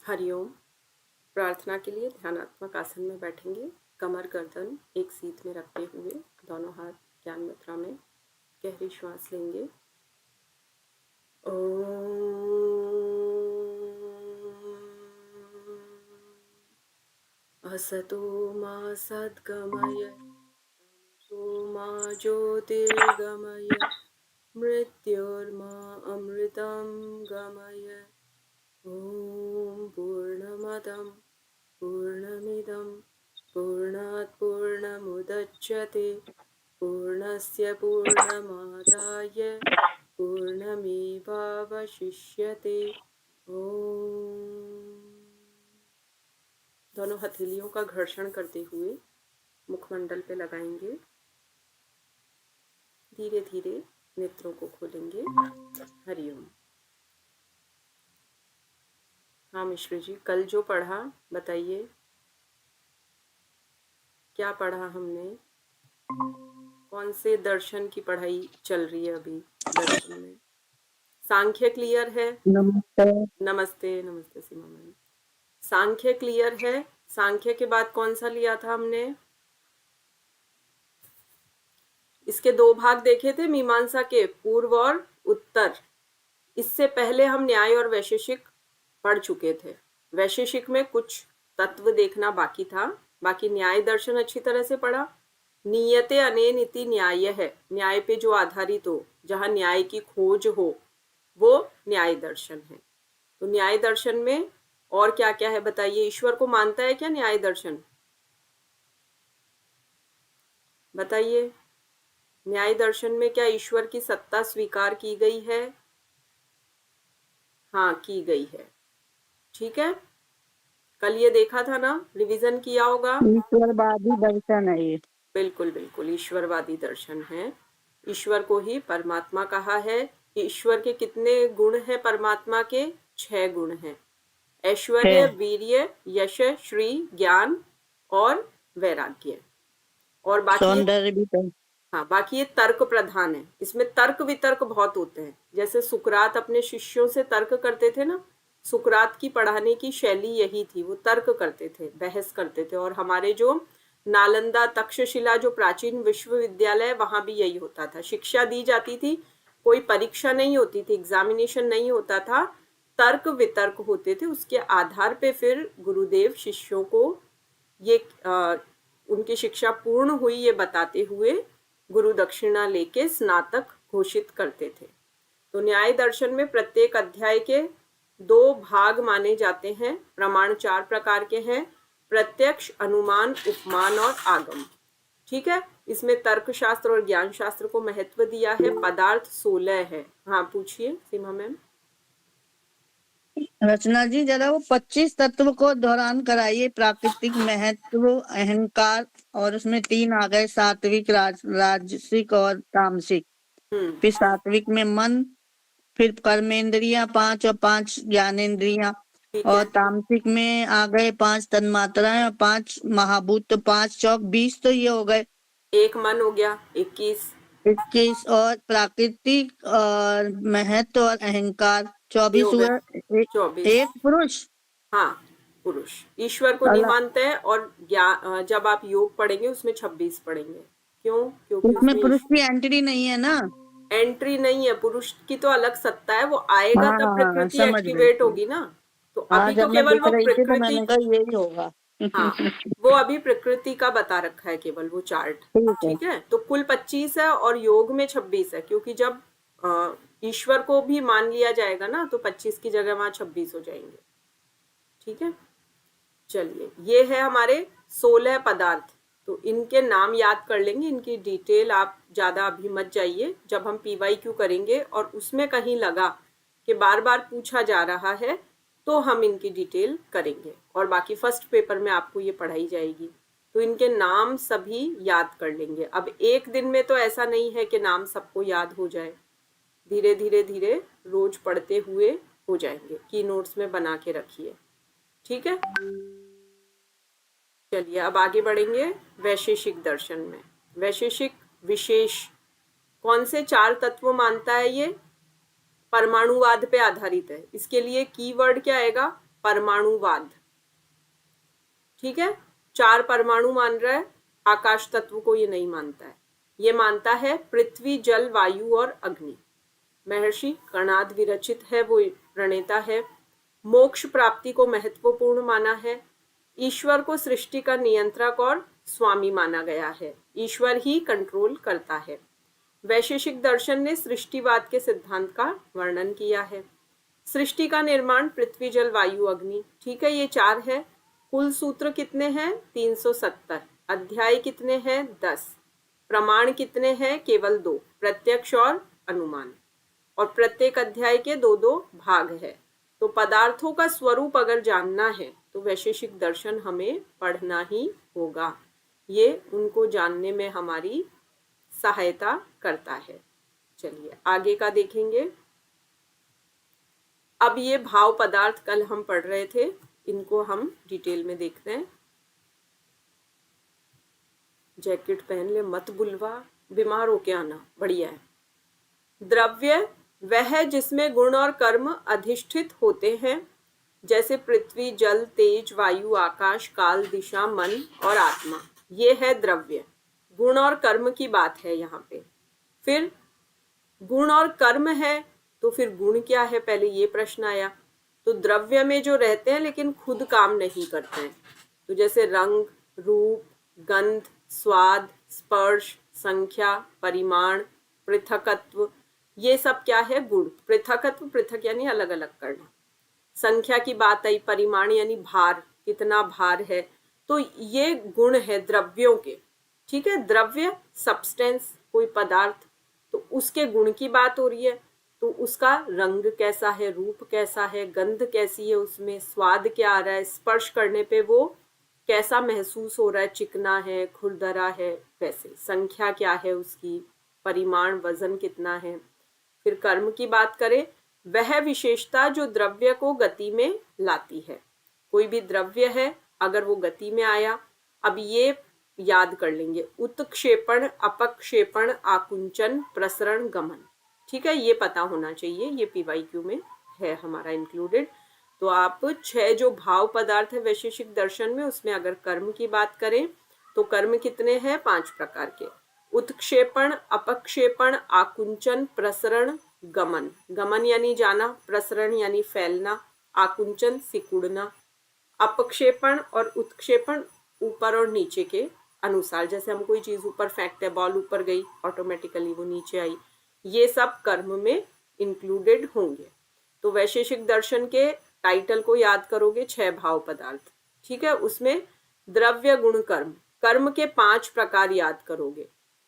हरिओम। प्रार्थना के लिए ध्यानात्मक आसन में बैठेंगे। कमर गर्दन एक सीध में रखते हुए दोनों हाथ ज्ञान मुद्रा में गहरी श्वास लेंगे। ओम असतो मा सद्गमय तमसो मा ज्योतिर्गमय मृत्योर्मा अमृतं गमय। ॐ पूर्णमदं पूर्णमिदं पूर्णात् पूर्णमुदच्यते पूर्णस्य पूर्णमादाय पूर्णमेवावशिष्यते। ओम। दोनों हथेलियों का घर्षण करते हुए मुखमंडल पे लगाएंगे। धीरे धीरे नेत्रों को खोलेंगे। हरिओम। हाँ मिश्र जी, कल जो पढ़ा बताइए, क्या पढ़ा हमने? कौन से दर्शन की पढ़ाई चल रही है अभी? दर्शन में सांख्य क्लियर है? नमस्ते। नमस्ते नमस्ते सीमा मैम। सांख्य क्लियर है? सांख्य के बाद कौन सा लिया था हमने? इसके दो भाग देखे थे, मीमांसा के पूर्व और उत्तर। इससे पहले हम न्याय और वैशेषिक पढ़ चुके थे। वैशेषिक में कुछ तत्व देखना बाकी था, बाकी न्याय दर्शन अच्छी तरह से पढ़ा। नियते अनेन इति न्याय है, न्याय पे जो आधारित हो, जहां न्याय की खोज हो, वो न्याय दर्शन है। तो न्याय दर्शन में और क्या क्या है बताइए? ईश्वर को मानता है क्या न्याय दर्शन? बताइए, न्याय दर्शन में क्या ईश्वर की सत्ता स्वीकार की गई है? हाँ, की गई है। ठीक है, कल ये देखा था ना, रिवीजन किया होगा। ईश्वरवादी दर्शन है ये। बिल्कुल बिल्कुल ईश्वरवादी दर्शन है। ईश्वर को ही परमात्मा कहा है। ईश्वर के कितने गुण हैं? परमात्मा के 6 गुण हैं। ऐश्वर्य, वीर्य, यश, श्री, ज्ञान और वैराग्य। और बाकी सौंदर्य भी तो। हाँ, बाकी ये तर्क प्रधान है। इसमें तर्क वितर्क बहुत होते हैं। जैसे सुकरात अपने शिष्यों से तर्क करते थे ना, सुकरात की पढ़ाने की शैली यही थी, वो तर्क करते थे, बहस करते थे। और हमारे जो नालंदा तक्षशिला जो प्राचीन विश्वविद्यालय, वहां भी यही होता था। शिक्षा दी जाती थी, कोई परीक्षा नहीं होती थी, एग्जामिनेशन नहीं होता था, तर्क वितर्क होते थे। उसके आधार पे फिर गुरुदेव शिष्यों को ये उनकी शिक्षा पूर्ण हुई ये बताते हुए गुरु दक्षिणा लेके स्नातक घोषित करते थे। तो न्याय दर्शन में प्रत्येक अध्याय के 2 भाग माने जाते हैं। प्रमाण 4 प्रकार के हैं, प्रत्यक्ष, अनुमान, उपमान और आगम। ठीक है, इसमें तर्क शास्त्र और ज्ञान शास्त्र को महत्व दिया है। पदार्थ 16 है। हाँ पूछिए सीमा मैम। रचना जी, जरा वो 25 तत्व को दोहरान कराइए। प्राकृतिक, महत्व, अहंकार, और उसमें 3 आ गए, सात्विक, राजसिक और तामसिक। फिर सात्विक में मन, फिर कर्मेंद्रियां 5 और 5 ज्ञानेंद्रियां, ठीक और है, तामसिक में आ गए 5 तन्मात्राएं और 5 महाभूत, तो 5 चौक 20, तो ये हो गए 1 मन हो गया 21। 21। और प्राकृतिक और महत्व और अहंकार ये 24 हो गए हुआ। 24। एक पुरुष हाँ, पुरुष ईश्वर को नहीं अलग। मानते हैं। और जब आप योग पढ़ेंगे उसमें 26 पढ़ेंगे। क्यों? क्योंकि इसमें उसमें पुरुष की एंट्री नहीं है ना। एंट्री नहीं है। पुरुष की तो अलग सत्ता है, वो आएगा हाँ तब हाँ, प्रकृति समझ एक्टिवेट गई। होगी ना। तो हाँ, अभी तो जब मैं केवल देख वो रही थी तो प्रकृति, मैंने कहा यही होगा। हाँ, वो अभी प्रकृति का बता रखा है केवल वो चार्ट। ठीक है। ठीक है, तो कुल 25 है और योग में 26 है, क्योंकि जब ईश्वर को भी मान लिया जाएगा ना, तो 25 की जगह वहां 26 हो जाएंगे। ठीक है, चलिए, ये है हमारे 16 पदार्थ। तो इनके नाम याद कर लेंगे, इनकी डिटेल आप ज्यादा अभी मत जाइए। जब हम PYQ करेंगे और उसमें कहीं लगा कि बार बार पूछा जा रहा है, तो हम इनकी डिटेल करेंगे। और बाकी फर्स्ट पेपर में आपको ये पढ़ाई जाएगी, तो इनके नाम सभी याद कर लेंगे। अब एक दिन में तो ऐसा नहीं है कि नाम सबको याद हो जाए, धीरे धीरे धीरे रोज पढ़ते हुए हो जाएंगे। की नोट्स में बना के रखिए। ठीक है, चलिए अब आगे बढ़ेंगे वैशेषिक दर्शन में। वैशेषिक विशेष कौन से 4 तत्व मानता है? ये परमाणुवाद पे आधारित है। इसके लिए कीवर्ड क्या आएगा? परमाणुवाद। ठीक है, 4 परमाणु मान रहा है, आकाश तत्व को ये नहीं मानता है। ये मानता है पृथ्वी, जल, वायु और अग्नि। महर्षि कणाद विरचित है, वो प्रणेता है। मोक्ष प्राप्ति को महत्वपूर्ण माना है। ईश्वर को सृष्टि का नियंत्रक और स्वामी माना गया है। ईश्वर ही कंट्रोल करता है। वैशेषिक दर्शन ने सृष्टिवाद के सिद्धांत का वर्णन किया है। सृष्टि का निर्माण पृथ्वी, जल, वायु, अग्नि। ठीक है, ये 4 है। कुल सूत्र कितने हैं? 370। अध्याय कितने हैं? 10। प्रमाण कितने हैं? केवल 2, प्रत्यक्ष और अनुमान। और प्रत्येक अध्याय के 2-2 भाग है। तो पदार्थों का स्वरूप अगर जानना है तो वैशेषिक दर्शन हमें पढ़ना ही होगा। ये उनको जानने में हमारी सहायता करता है। चलिए आगे का देखेंगे। अब ये भाव पदार्थ कल हम पढ़ रहे थे, इनको हम डिटेल में देखते हैं। जैकेट पहन ले, मत बुलवा, बीमार होके आना, बढ़िया है। द्रव्य वह है जिसमें गुण और कर्म अधिष्ठित होते हैं, जैसे पृथ्वी, जल, तेज, वायु, आकाश, काल, दिशा, मन और आत्मा। ये है द्रव्य। गुण और कर्म की बात है यहाँ पे। फिर गुण और कर्म है तो फिर गुण क्या है, पहले ये प्रश्न आया। तो द्रव्य में जो रहते हैं लेकिन खुद काम नहीं करते हैं, तो जैसे रंग, रूप, गंध, स्वाद, स्पर्श, संख्या, परिमाण, पृथकत्व, ये सब क्या है? गुण। पृथकत्व, पृथक यानी अलग अलग करना। संख्या की बात आई, परिमाण यानी भार, कितना भार है, तो ये गुण है द्रव्यों के। ठीक है, द्रव्य सब्सटेंस, कोई पदार्थ, तो उसके गुण की बात हो रही है। तो उसका रंग कैसा है, रूप कैसा है, गंध कैसी है, उसमें स्वाद क्या आ रहा है, स्पर्श करने पे वो कैसा महसूस हो रहा है, चिकना है, खुरदरा है, वैसे संख्या क्या है उसकी, परिमाण, वजन कितना है। फिर कर्म की बात करें, वह विशेषता जो द्रव्य को गति में लाती है। कोई भी द्रव्य है, अगर वो गति में आया, अब ये याद कर लेंगे, उत्क्षेपण, अपक्षेपण, आकुंचन, प्रसरण, गमन। ठीक है, ये पता होना चाहिए, ये पीवाईक्यू में है हमारा इंक्लूडेड। तो आप 6 जो भाव पदार्थ है वैशेषिक दर्शन में, उसमें अगर कर्म की बात करें तो कर्म कितने हैं? 5 प्रकार के। उत्क्षेपण, अपक्षेपण, आकुंचन, प्रसरण, गमन। गमन यानी जाना, प्रसरण यानी फैलना, आकुंचन सिकुड़ना। अपक्षेपण और उत्क्षेपण ऊपर और नीचे के अनुसार, जैसे हम कोई चीज ऊपर फेंकते हैं, बॉल ऊपर गई, ऑटोमेटिकली वो नीचे आई, ये सब कर्म में इंक्लूडेड होंगे। तो वैशेषिक दर्शन के टाइटल को याद करोगे, 6 भाव पदार्थ। ठीक है, उसमें द्रव्य, गुण, कर्म, कर्म के 5 प्रकार याद करोगे।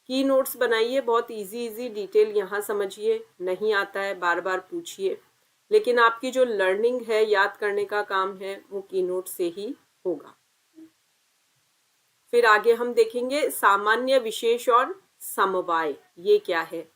की नोट्स बनाइए, बहुत इजी डिटेल यहाँ समझिए, नहीं आता है बार बार पूछिए, लेकिन आपकी जो लर्निंग है, याद करने का काम है, वो की नोट से ही होगा। फिर आगे हम देखेंगे सामान्य, विशेष और समवाय। ये क्या है?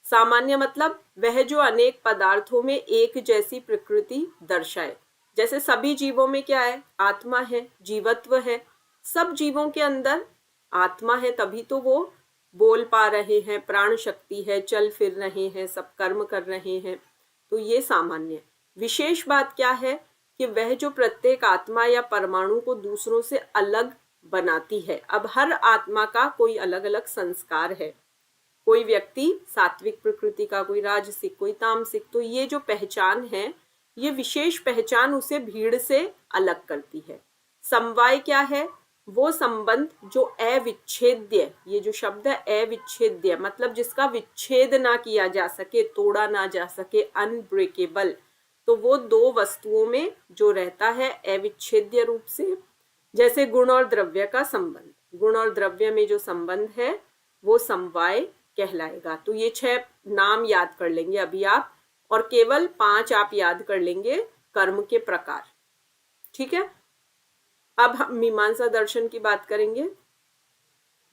सामान्य मतलब वह जो अनेक पदार्थों में एक जैसी प्रकृति दर्शाए। जैसे सभी जीवों में क्या है? आत्मा है, जीवत्व है। सब जीवों के अंदर आत्मा है, तभी तो वो बोल पा रहे हैं, प्राण शक्ति है, चल फिर रहे हैं, सब कर्म कर रहे हैं। तो ये सामान्य। विशेष बात क्या है कि वह जो प्रत्येक आत्मा या परमाणु को दूसरों से अलग बनाती है। अब हर आत्मा का कोई अलग अलग संस्कार है। कोई व्यक्ति सात्विक प्रकृति का, कोई राजसिक, कोई तामसिक। तो ये जो पहचान है, ये विशेष पहचान उसे भीड़ से अलग करती है। समवाय क्या है? वो संबंध जो अविच्छेद्य, ये जो शब्द है अविच्छेद्य, मतलब जिसका विच्छेद ना किया जा सके, तोड़ा ना जा सके, अनब्रेकेबल। तो वो 2 वस्तुओं में जो रहता है अविच्छेद्य रूप से, जैसे गुण और द्रव्य का संबंध। गुण और द्रव्य में जो संबंध है वो समवाय कहलाएगा। तो ये 6 नाम याद कर लेंगे अभी आप, और केवल 5 आप याद कर लेंगे कर्म के प्रकार। ठीक है, अब हम मीमांसा दर्शन की बात करेंगे।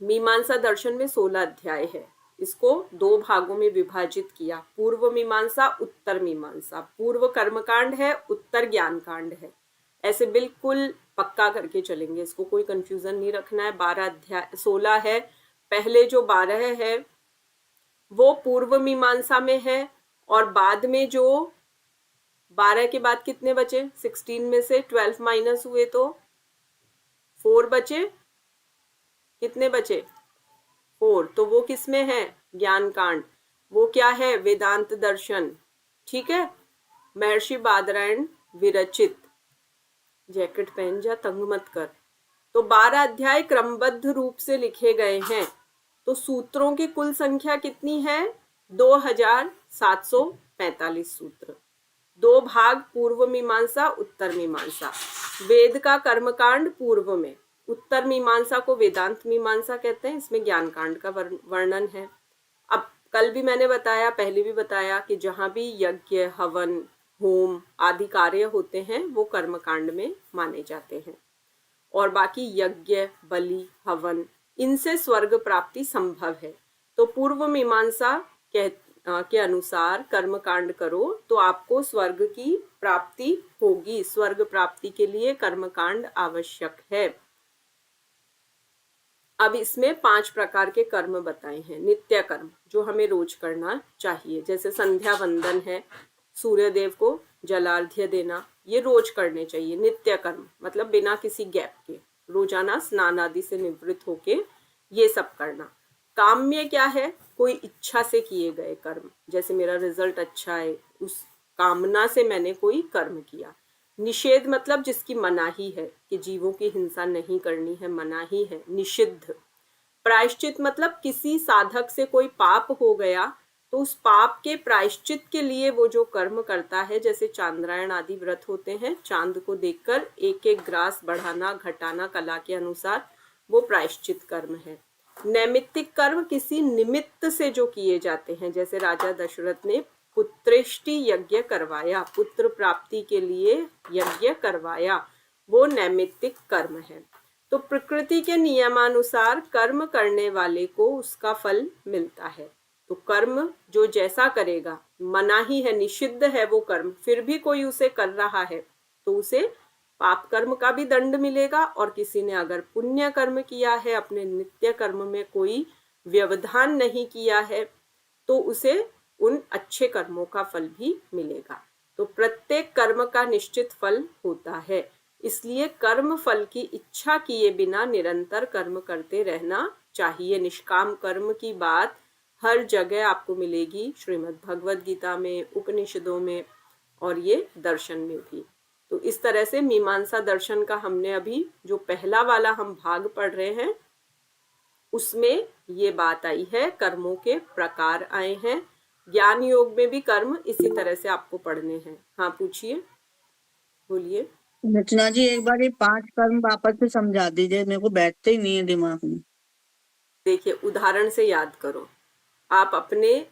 मीमांसा दर्शन में 16 अध्याय है। इसको 2 भागों में विभाजित किया, पूर्व मीमांसा, उत्तर मीमांसा। पूर्व कर्मकांड है, उत्तर ज्ञान कांड है। ऐसे बिल्कुल पक्का करके चलेंगे, इसको कोई कंफ्यूजन नहीं रखना है। 12 अध्याय 16 है। पहले जो 12 है वो पूर्व मीमांसा में है, और बाद में जो 12 के बाद कितने बचे? 16 में से 12 माइनस हुए तो 4 बचे। कितने बचे? 4। तो वो किस में है? ज्ञान कांड। वो क्या है? वेदांत दर्शन। ठीक है, महर्षि बादरायण विरचित। जैकेट पहन जा, तंग मत कर। तो 12 अध्याय क्रमबद्ध रूप से लिखे गए हैं। तो सूत्रों की कुल संख्या कितनी है? 2745 सूत्र। 2 भाग, पूर्व मीमांसा, उत्तर मीमांसा। वेद का कर्मकांड पूर्व में, उत्तर मीमांसा को वेदांत मीमांसा कहते हैं। इसमें ज्ञान कांड का वर्णन है। अब कल भी मैंने बताया, पहले भी बताया कि जहां भी यज्ञ, हवन, होम आदि कार्य होते हैं वो कर्मकांड में माने जाते हैं। और बाकी यज्ञ, बलि, हवन, इनसे स्वर्ग प्राप्ति संभव है। तो पूर्व मीमांसा के अनुसार कर्म कांड करो तो आपको स्वर्ग की प्राप्ति होगी। स्वर्ग प्राप्ति के लिए कर्म कांड आवश्यक है। अब इसमें 5 प्रकार के कर्म बताए हैं। नित्य कर्म जो हमें रोज करना चाहिए, जैसे संध्या वंदन है, सूर्य देव को जलार्घ्य देना, ये रोज करने चाहिए। नित्य कर्म मतलब बिना किसी गैप के, रोजाना स्नान आदि से निवृत्त होके ये सब करना। काम्य क्या है? कोई इच्छा से किए गए कर्म, जैसे मेरा रिजल्ट अच्छा है, उस कामना से मैंने कोई कर्म किया। निषेध मतलब जिसकी मनाही है, कि जीवों की हिंसा नहीं करनी है, मनाही है, निषिद्ध। प्रायश्चित मतलब किसी साधक से कोई पाप हो गया तो उस पाप के प्रायश्चित के लिए वो जो कर्म करता है, जैसे चांद्रायण आदि व्रत होते हैं, चांद को देखकर एक एक ग्रास बढ़ाना घटाना कला के अनुसार, वो प्रायश्चित कर्म है। नैमित्तिक कर्म किसी निमित्त से जो किए जाते हैं, जैसे राजा दशरथ ने पुत्रेष्टि यज्ञ करवाया, पुत्र प्राप्ति के लिए यज्ञ करवाया, वो नैमित्तिक कर्म है। तो प्रकृति के नियमानुसार कर्म करने वाले को उसका फल मिलता है। तो कर्म जो जैसा करेगा, मनाही है, निषिद्ध है वो कर्म, फिर भी कोई उसे कर रहा है तो उसे पाप कर्म का भी दंड मिलेगा। और किसी ने अगर पुण्य कर्म किया है, अपने नित्य कर्म में कोई व्यवधान नहीं किया है, तो उसे उन अच्छे कर्मों का फल भी मिलेगा। तो प्रत्येक कर्म का निश्चित फल होता है, इसलिए कर्म फल की इच्छा किए बिना निरंतर कर्म करते रहना चाहिए। निष्काम कर्म की बात हर जगह आपको मिलेगी, श्रीमद् भगवद गीता में, उपनिषदों में, और ये दर्शन में भी। तो इस तरह से मीमांसा दर्शन का हमने अभी जो पहला वाला हम भाग पढ़ रहे हैं उसमें ये बात आई है, कर्मों के प्रकार आए हैं। ज्ञान योग में भी कर्म इसी तरह से आपको पढ़ने हैं। हाँ पूछिए, बोलिए। रचना जी, एक बार ये 5 कर्म वापस से समझा दीजिए, मेरे को बैठते ही नहीं है दिमाग में। देखिए, उदाहरण से याद करो। आप अपने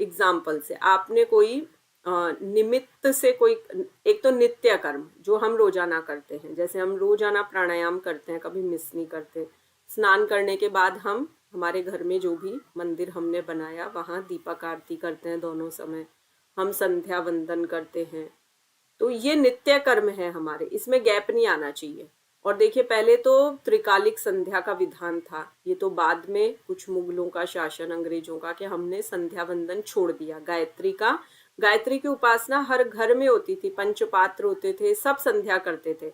एग्जाम्पल से, आपने कोई निमित्त से कोई, एक तो नित्य कर्म जो हम रोजाना करते हैं, जैसे हम रोजाना प्राणायाम करते हैं, कभी मिस नहीं करते। स्नान करने के बाद हम हमारे घर में जो भी मंदिर हमने बनाया वहाँ दीपक आरती करते हैं दोनों समय, हम संध्या वंदन करते हैं। तो ये नित्य कर्म है हमारे, इसमें गैप नहीं आना चाहिए। और देखिए, पहले तो त्रिकालिक संध्या का विधान था, ये तो बाद में कुछ मुगलों का शासन, अंग्रेजों का, कि हमने संध्या वंदन छोड़ दिया। गायत्री की उपासना हर घर में होती थी, पंचपात्र होते थे, सब संध्या करते थे।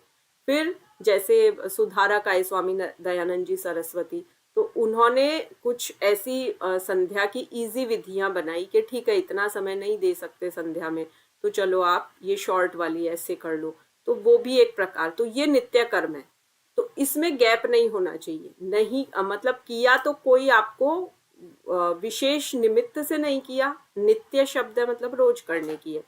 फिर जैसे सुधारक आए स्वामी दयानंद जी सरस्वती, तो उन्होंने कुछ ऐसी संध्या की इजी विधियां बनाई कि ठीक है, इतना समय नहीं दे सकते संध्या में, तो चलो आप ये शॉर्ट वाली ऐसे कर लो। तो वो भी एक प्रकार, तो ये नित्य कर्म है। तो इसमें गैप नहीं होना चाहिए। नहीं मतलब किया तो कोई आपको विशेष निमित्त से नहीं किया। नित्य शब्द है मतलब रोज करने की है।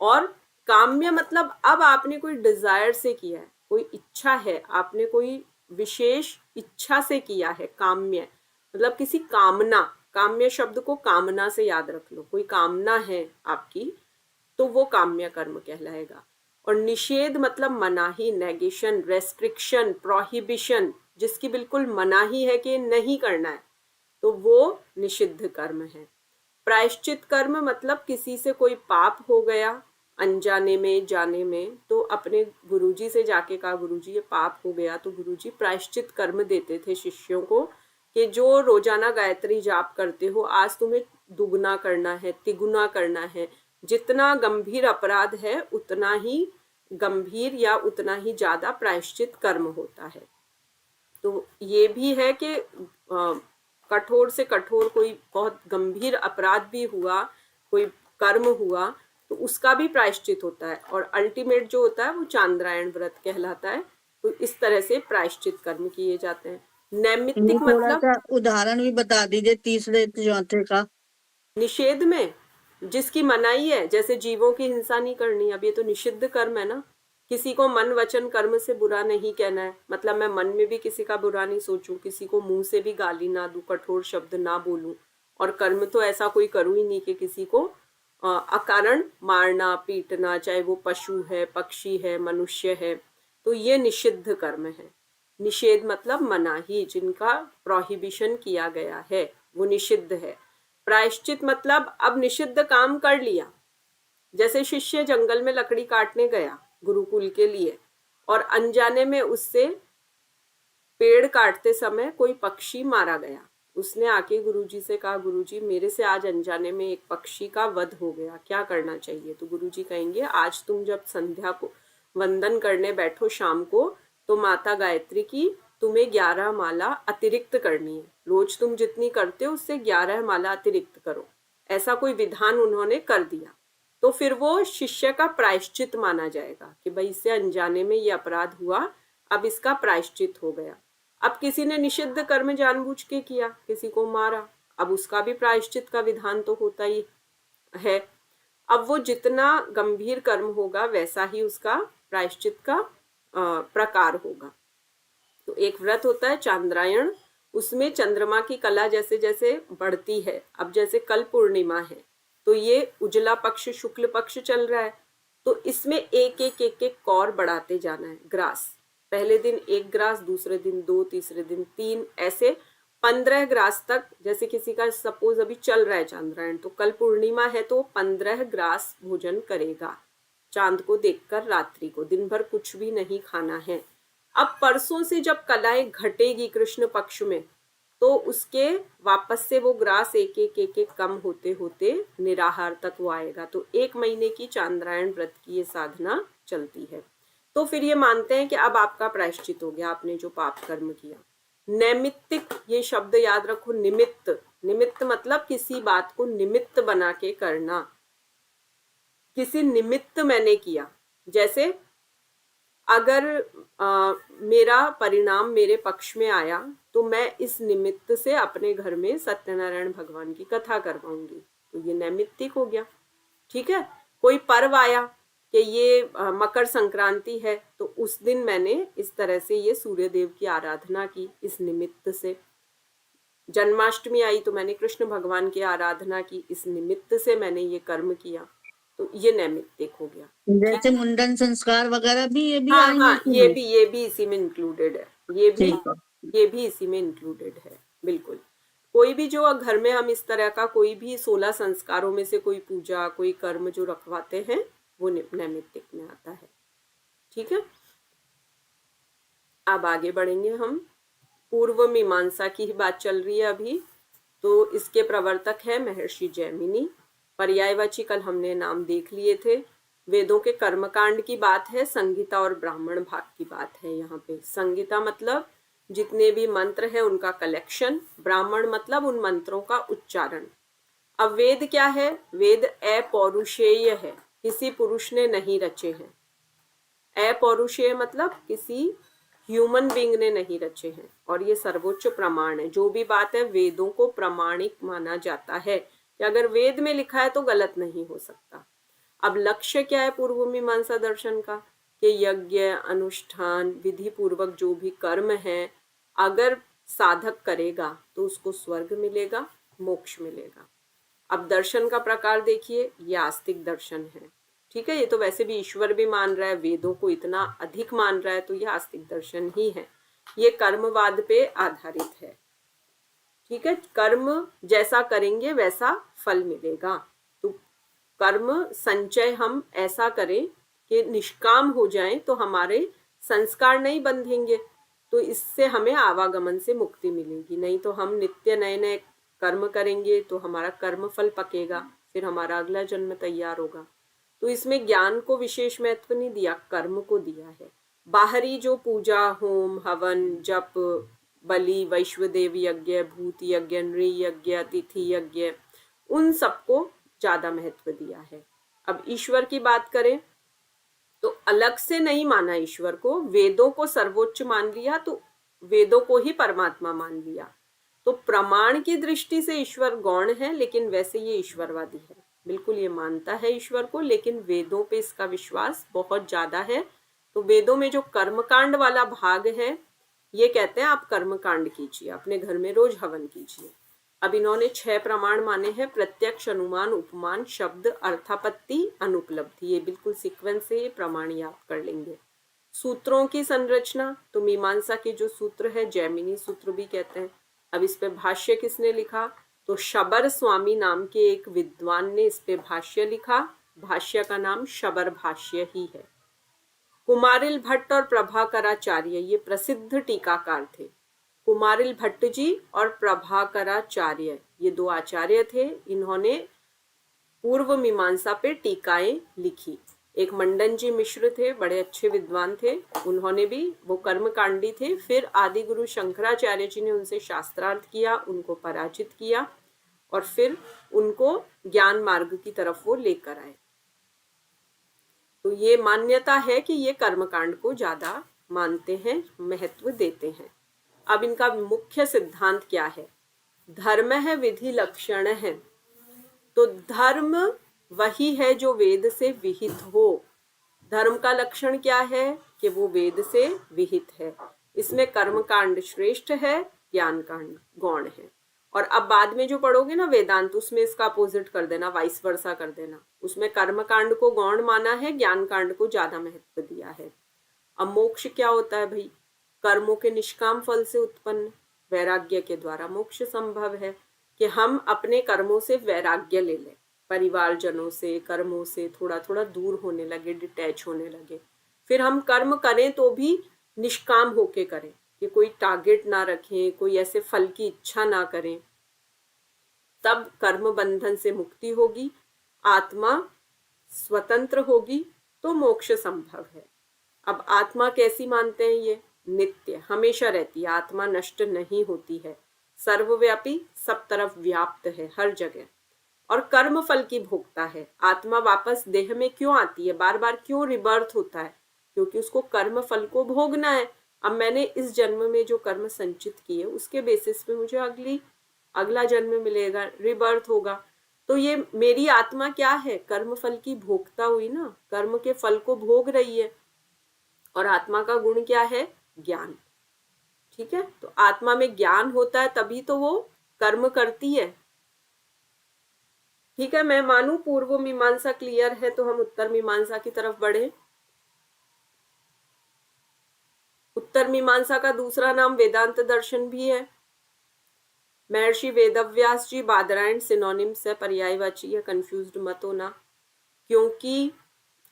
और काम्य मतलब अब आपने कोई डिजायर से किया है, कोई इच्छा है, आपने कोई विशेष इच्छा से किया है। काम्य मतलब किसी कामना, काम्य शब्द को कामना से याद रख लो, कोई कामना है आपकी तो वो काम्य कर्म कहलाएगा। और निषेध मतलब मनाही, नेगेशन, रेस्ट्रिक्शन, प्रोहिबिशन, जिसकी बिल्कुल मनाही है कि नहीं करना है, तो वो निषिद्ध कर्म है। प्रायश्चित कर्म मतलब किसी से कोई पाप हो गया अनजाने में, जाने में, तो अपने गुरुजी से जाके कहा, गुरुजी ये पाप हो गया, तो गुरुजी प्रायश्चित कर्म देते थे शिष्यों को कि जो रोजाना गायत्री जाप करते हो, आज तुम्हें दुगना करना है, तिगुना करना है, जितना गंभीर अपराध है उतना ही गंभीर या उतना ही ज्यादा प्रायश्चित कर्म होता है। तो ये भी है कि कठोर से कठोर कोई बहुत गंभीर अपराध भी हुआ, कोई कर्म हुआ, तो उसका भी प्रायश्चित होता है, और अल्टीमेट जो होता है वो चांद्रायण व्रत कहलाता है। तो इस तरह से प्रायश्चित कर्म किए जाते हैं। नैमित्तिक थोड़ा मतलब सा उदाहरण भी बता दीजिए तीसरे चौथे का। निषेध में जिसकी मनाही है, जैसे जीवों की हिंसा नहीं करनी, अब ये तो निषिद्ध कर्म है ना। किसी को मन वचन कर्म से बुरा नहीं कहना है, मतलब मैं मन में भी किसी का बुरा नहीं सोचूं, किसी को मुंह से भी गाली ना दूं, कठोर शब्द ना बोलूं, और कर्म तो ऐसा कोई करूं ही नहीं कि किसी को अकारण मारना पीटना, चाहे वो पशु है, पक्षी है, मनुष्य है। तो ये निषिद्ध कर्म है। निषेध मतलब मनाही, जिनका प्रोहिबिशन किया गया है, वो निषिद्ध है। प्रायश्चित मतलब अब निषिद्ध काम कर लिया, जैसे शिष्य जंगल में लकड़ी काटने गया गुरुकुल के लिए, और अनजाने में उससे पेड़ काटते समय कोई पक्षी मारा गया। उसने आके गुरुजी से कहा, गुरुजी मेरे से आज अनजाने में एक पक्षी का वध हो गया, क्या करना चाहिए? तो गुरुजी कहेंगे, आज तुम जब संध्या को वंदन करने बैठो शाम को, तो माता गायत्री की तुम्हें 11 माला अतिरिक्त करनी है। रोज तुम जितनी करते हो उससे 11 माला अतिरिक्त करो। ऐसा कोई विधान उन्होंने कर दिया, तो फिर वो शिष्य का प्रायश्चित माना जाएगा कि भाई इससे अनजाने में ये अपराध हुआ, अब इसका प्रायश्चित हो गया। अब किसी ने निषिद्ध कर्म जानबूझ के किया, किसी को मारा, अब उसका भी प्रायश्चित का विधान तो होता ही है। अब वो जितना गंभीर कर्म होगा वैसा ही उसका प्रायश्चित का प्रकार होगा। तो एक व्रत होता है चांद्रायण, उसमें चंद्रमा की कला जैसे जैसे बढ़ती है। अब जैसे कल पूर्णिमा है, तो ये उजला पक्ष शुक्ल पक्ष चल रहा है, तो इसमें एक एक एक एक कौर बढ़ाते जाना है ग्रास। पहले दिन 1 ग्रास, दूसरे दिन 2, तीसरे दिन 3, ऐसे 15 ग्रास तक। जैसे किसी का सपोज अभी चल रहा है चांद्रायण, तो कल पूर्णिमा है तो 15 ग्रास भोजन करेगा, चांद को देखकर रात्रि को, दिन भर कुछ भी नहीं खाना है। अब परसों से जब कलाएं घटेगी कृष्ण पक्ष में, तो उसके वापस से वो ग्रास एक एक एक एक कम होते होते निराहार तक वो आएगा। तो 1 महीने की चांद्रायण व्रत की ये साधना चलती है। तो फिर ये मानते हैं कि अब आपका प्रायश्चित हो गया, आपने जो पाप कर्म किया। नैमित्तिक, ये शब्द याद रखो, निमित्त। निमित्त मतलब किसी बात को निमित्त बना के करना, किसी निमित्त मैंने किया। जैसे अगर मेरा परिणाम मेरे पक्ष में आया, तो मैं इस निमित्त से अपने घर में सत्यनारायण भगवान की कथा करवाऊंगी, तो ये नैमित्तिक हो गया। ठीक है। कोई पर्व आया कि ये मकर संक्रांति है, तो उस दिन मैंने इस तरह से ये सूर्य देव की आराधना की, इस निमित्त से। जन्माष्टमी आई तो मैंने कृष्ण भगवान की आराधना की, इस निमित्त से मैंने ये कर्म किया, तो ये नैमित्तिक हो गया। जैसे मुंडन संस्कार वगैरह भी ये भी हाँ आएंगे हाँ, इसमें? ये भी इसी में इंक्लूडेड है, ये भी इसी में इंक्लूडेड है, बिल्कुल। कोई भी जो घर में हम इस तरह का कोई भी 16 संस्कारों में से कोई पूजा, कोई कर्म जो रखवाते हैं, वो नैमित्तिक में आता है। ठीक है। अब आगे बढ़ेंगे हम। पूर्व मीमांसा की ही बात चल रही है अभी, तो इसके प्रवर्तक है महर्षि जैमिनी। पर्यायवाची कल हमने नाम देख लिए थे। वेदों के कर्मकांड की बात है, संगीता और ब्राह्मण भाग की बात है। यहाँ पे संगीता मतलब जितने भी मंत्र है उनका कलेक्शन, ब्राह्मण मतलब उन मंत्रों का उच्चारण। अब वेद क्या है? वेद अपौरुषेय है, किसी पुरुष ने नहीं रचे हैं। अपौरुषेय मतलब किसी ह्यूमन बीइंग ने नहीं रचे हैं, और ये सर्वोच्च प्रमाण है। जो भी बात है वेदों को प्रमाणिक माना जाता है, कि अगर वेद में लिखा है तो गलत नहीं हो सकता। अब लक्ष्य क्या है पूर्व मीमांसा दर्शन का? कि यज्ञ अनुष्ठान विधि पूर्वक जो भी कर्म है, अगर साधक करेगा तो उसको स्वर्ग मिलेगा, मोक्ष मिलेगा। अब दर्शन का प्रकार देखिए, ये आस्तिक दर्शन है। ठीक है, ये तो वैसे भी ईश्वर भी मान रहा है, वेदों को इतना अधिक मान रहा है, तो ये आस्तिक दर्शन ही है। ये कर्मवाद पे आधारित है। ठीक है, कर्म जैसा करेंगे वैसा फल मिलेगा। तो कर्म संचय हम ऐसा करें कि निष्काम हो जाएं, तो हमारे संस्कार नहीं बंधेंगे, तो इससे हमें आवागमन से मुक्ति मिलेगी। नहीं तो हम नित्य नए नए कर्म करेंगे तो हमारा कर्म फल पकेगा, फिर फिर हमारा अगला जन्म तैयार होगा। तो इसमें ज्ञान को विशेष महत्व नहीं दिया, कर्म को दिया है। बाहरी जो पूजा, होम, हवन, जप, बलि, वैश्वदेव यज्ञ, भूत यज्ञ, नृ यज्ञ, अतिथि यज्ञ, उन सबको ज्यादा महत्व दिया है। अब ईश्वर की बात करें तो अलग से नहीं माना ईश्वर को, वेदों को सर्वोच्च मान लिया, तो वेदों को ही परमात्मा मान लिया। तो प्रमाण की दृष्टि से ईश्वर गौण है, लेकिन वैसे ये ईश्वरवादी है, बिल्कुल ये मानता है ईश्वर को, लेकिन वेदों पे इसका विश्वास बहुत ज्यादा है। तो वेदों में जो कर्मकांड वाला भाग है, ये कहते हैं आप कर्मकांड कीजिए, अपने घर में रोज हवन कीजिए। अब इन्होंने 6 प्रमाण माने हैं, प्रत्यक्ष, अनुमान, उपमान, शब्द, अर्थापत्ति, अनुपलब्धि। ये बिल्कुल सीक्वेंस से ये प्रमाण याद कर लेंगे। सूत्रों की संरचना, तो मीमांसा के जो सूत्र है जैमिनी सूत्र भी कहते हैं। अब इस पे भाष्य किसने लिखा, तो शबर स्वामी नाम के एक विद्वान ने इस पे भाष्य लिखा। भाष्य का नाम शबर भाष्य ही है। कुमारिल भट्ट और प्रभाकराचार्य ये प्रसिद्ध टीकाकार थे। कुमारिल भट्ट जी और प्रभाकराचार्य ये 2 आचार्य थे। इन्होंने पूर्व मीमांसा पे टीकाएं लिखी। एक मंडन जी मिश्र थे, बड़े अच्छे विद्वान थे, उन्होंने भी, वो कर्मकांडी थे। फिर आदि गुरु शंकराचार्य जी ने उनसे शास्त्रार्थ किया, उनको पराजित किया और फिर उनको ज्ञान मार्ग की तरफ वो लेकर आए। तो ये मान्यता है कि ये कर्मकांड को ज्यादा मानते हैं, महत्व देते हैं। अब इनका मुख्य सिद्धांत क्या है, धर्म है विधि लक्षण है। तो धर्म वही है जो वेद से विहित हो। धर्म का लक्षण क्या है कि वो वेद से विहित है। इसमें कर्मकांड श्रेष्ठ है, ज्ञान कांड गौण है। और अब बाद में जो पढ़ोगे ना वेदांत, उसमें इसका अपोजिट कर देना, वाइस वर्सा कर देना। उसमें कर्मकांड को गौण माना है, ज्ञान कांड को ज्यादा महत्व दिया है। अब मोक्ष क्या होता है भाई, कर्मों के निष्काम फल से उत्पन्न वैराग्य के द्वारा मोक्ष संभव है। कि हम अपने कर्मों से वैराग्य ले लें, परिवारजनों से, कर्मों से थोड़ा थोड़ा दूर होने लगे, डिटैच होने लगे। फिर हम कर्म करें तो भी निष्काम होके करें, कि कोई टारगेट ना रखें, कोई ऐसे फल की इच्छा ना करें। तब कर्म बंधन से मुक्ति होगी, आत्मा स्वतंत्र होगी, तो मोक्ष संभव है। अब आत्मा कैसी मानते हैं, ये नित्य हमेशा रहती है, आत्मा नष्ट नहीं होती है, सर्वव्यापी, सब तरफ व्याप्त है, हर जगह। और कर्म फल की भोगता है। आत्मा वापस देह में क्यों आती है, बार बार क्यों रिबर्थ होता है, क्योंकि उसको कर्म फल को भोगना है। अब मैंने इस जन्म में जो कर्म संचित किए, उसके बेसिस पे मुझे अगला जन्म मिलेगा, रिबर्थ होगा। तो ये मेरी आत्मा क्या है, कर्म फल की भोगता हुई ना, कर्म के फल को भोग रही है। और आत्मा का गुण क्या है, ज्ञान। ठीक है, तो आत्मा में ज्ञान होता है तभी तो वो कर्म करती है। ठीक है, मैं मानू पूर्व मीमांसा क्लियर है, तो हम उत्तर मीमांसा की तरफ बढ़े। उत्तर मीमांसा का दूसरा नाम वेदांत दर्शन भी है। महर्षि वेदव्यास जी बादरायण सिनोनिम्स है, पर्यायवाची है, कंफ्यूज्ड मत होना। क्योंकि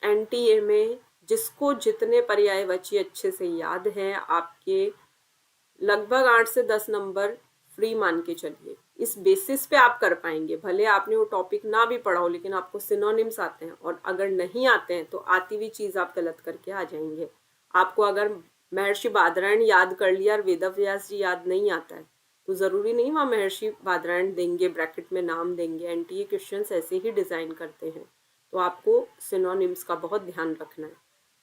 एनटीए में जिसको जितने पर्यायवाची अच्छे से याद हैं, आपके लगभग 8 से 10 नंबर फ्री मान के चलिए। इस बेसिस पे आप कर पाएंगे, भले आपने वो टॉपिक ना भी पढ़ा हो, लेकिन आपको सिनोनिम्स आते हैं। और अगर नहीं आते हैं तो आती हुई चीज आप गलत करके आ जाएंगे। आपको अगर महर्षि बादरायण याद कर लिया और वेदव्यास जी याद नहीं आता है, तो जरूरी नहीं वहाँ महर्षि बादरायण देंगे, ब्रैकेट में नाम देंगे। एनटीए क्वेश्चंस ऐसे ही डिजाइन करते हैं, तो आपको सिनोनिम्स का बहुत ध्यान रखना है।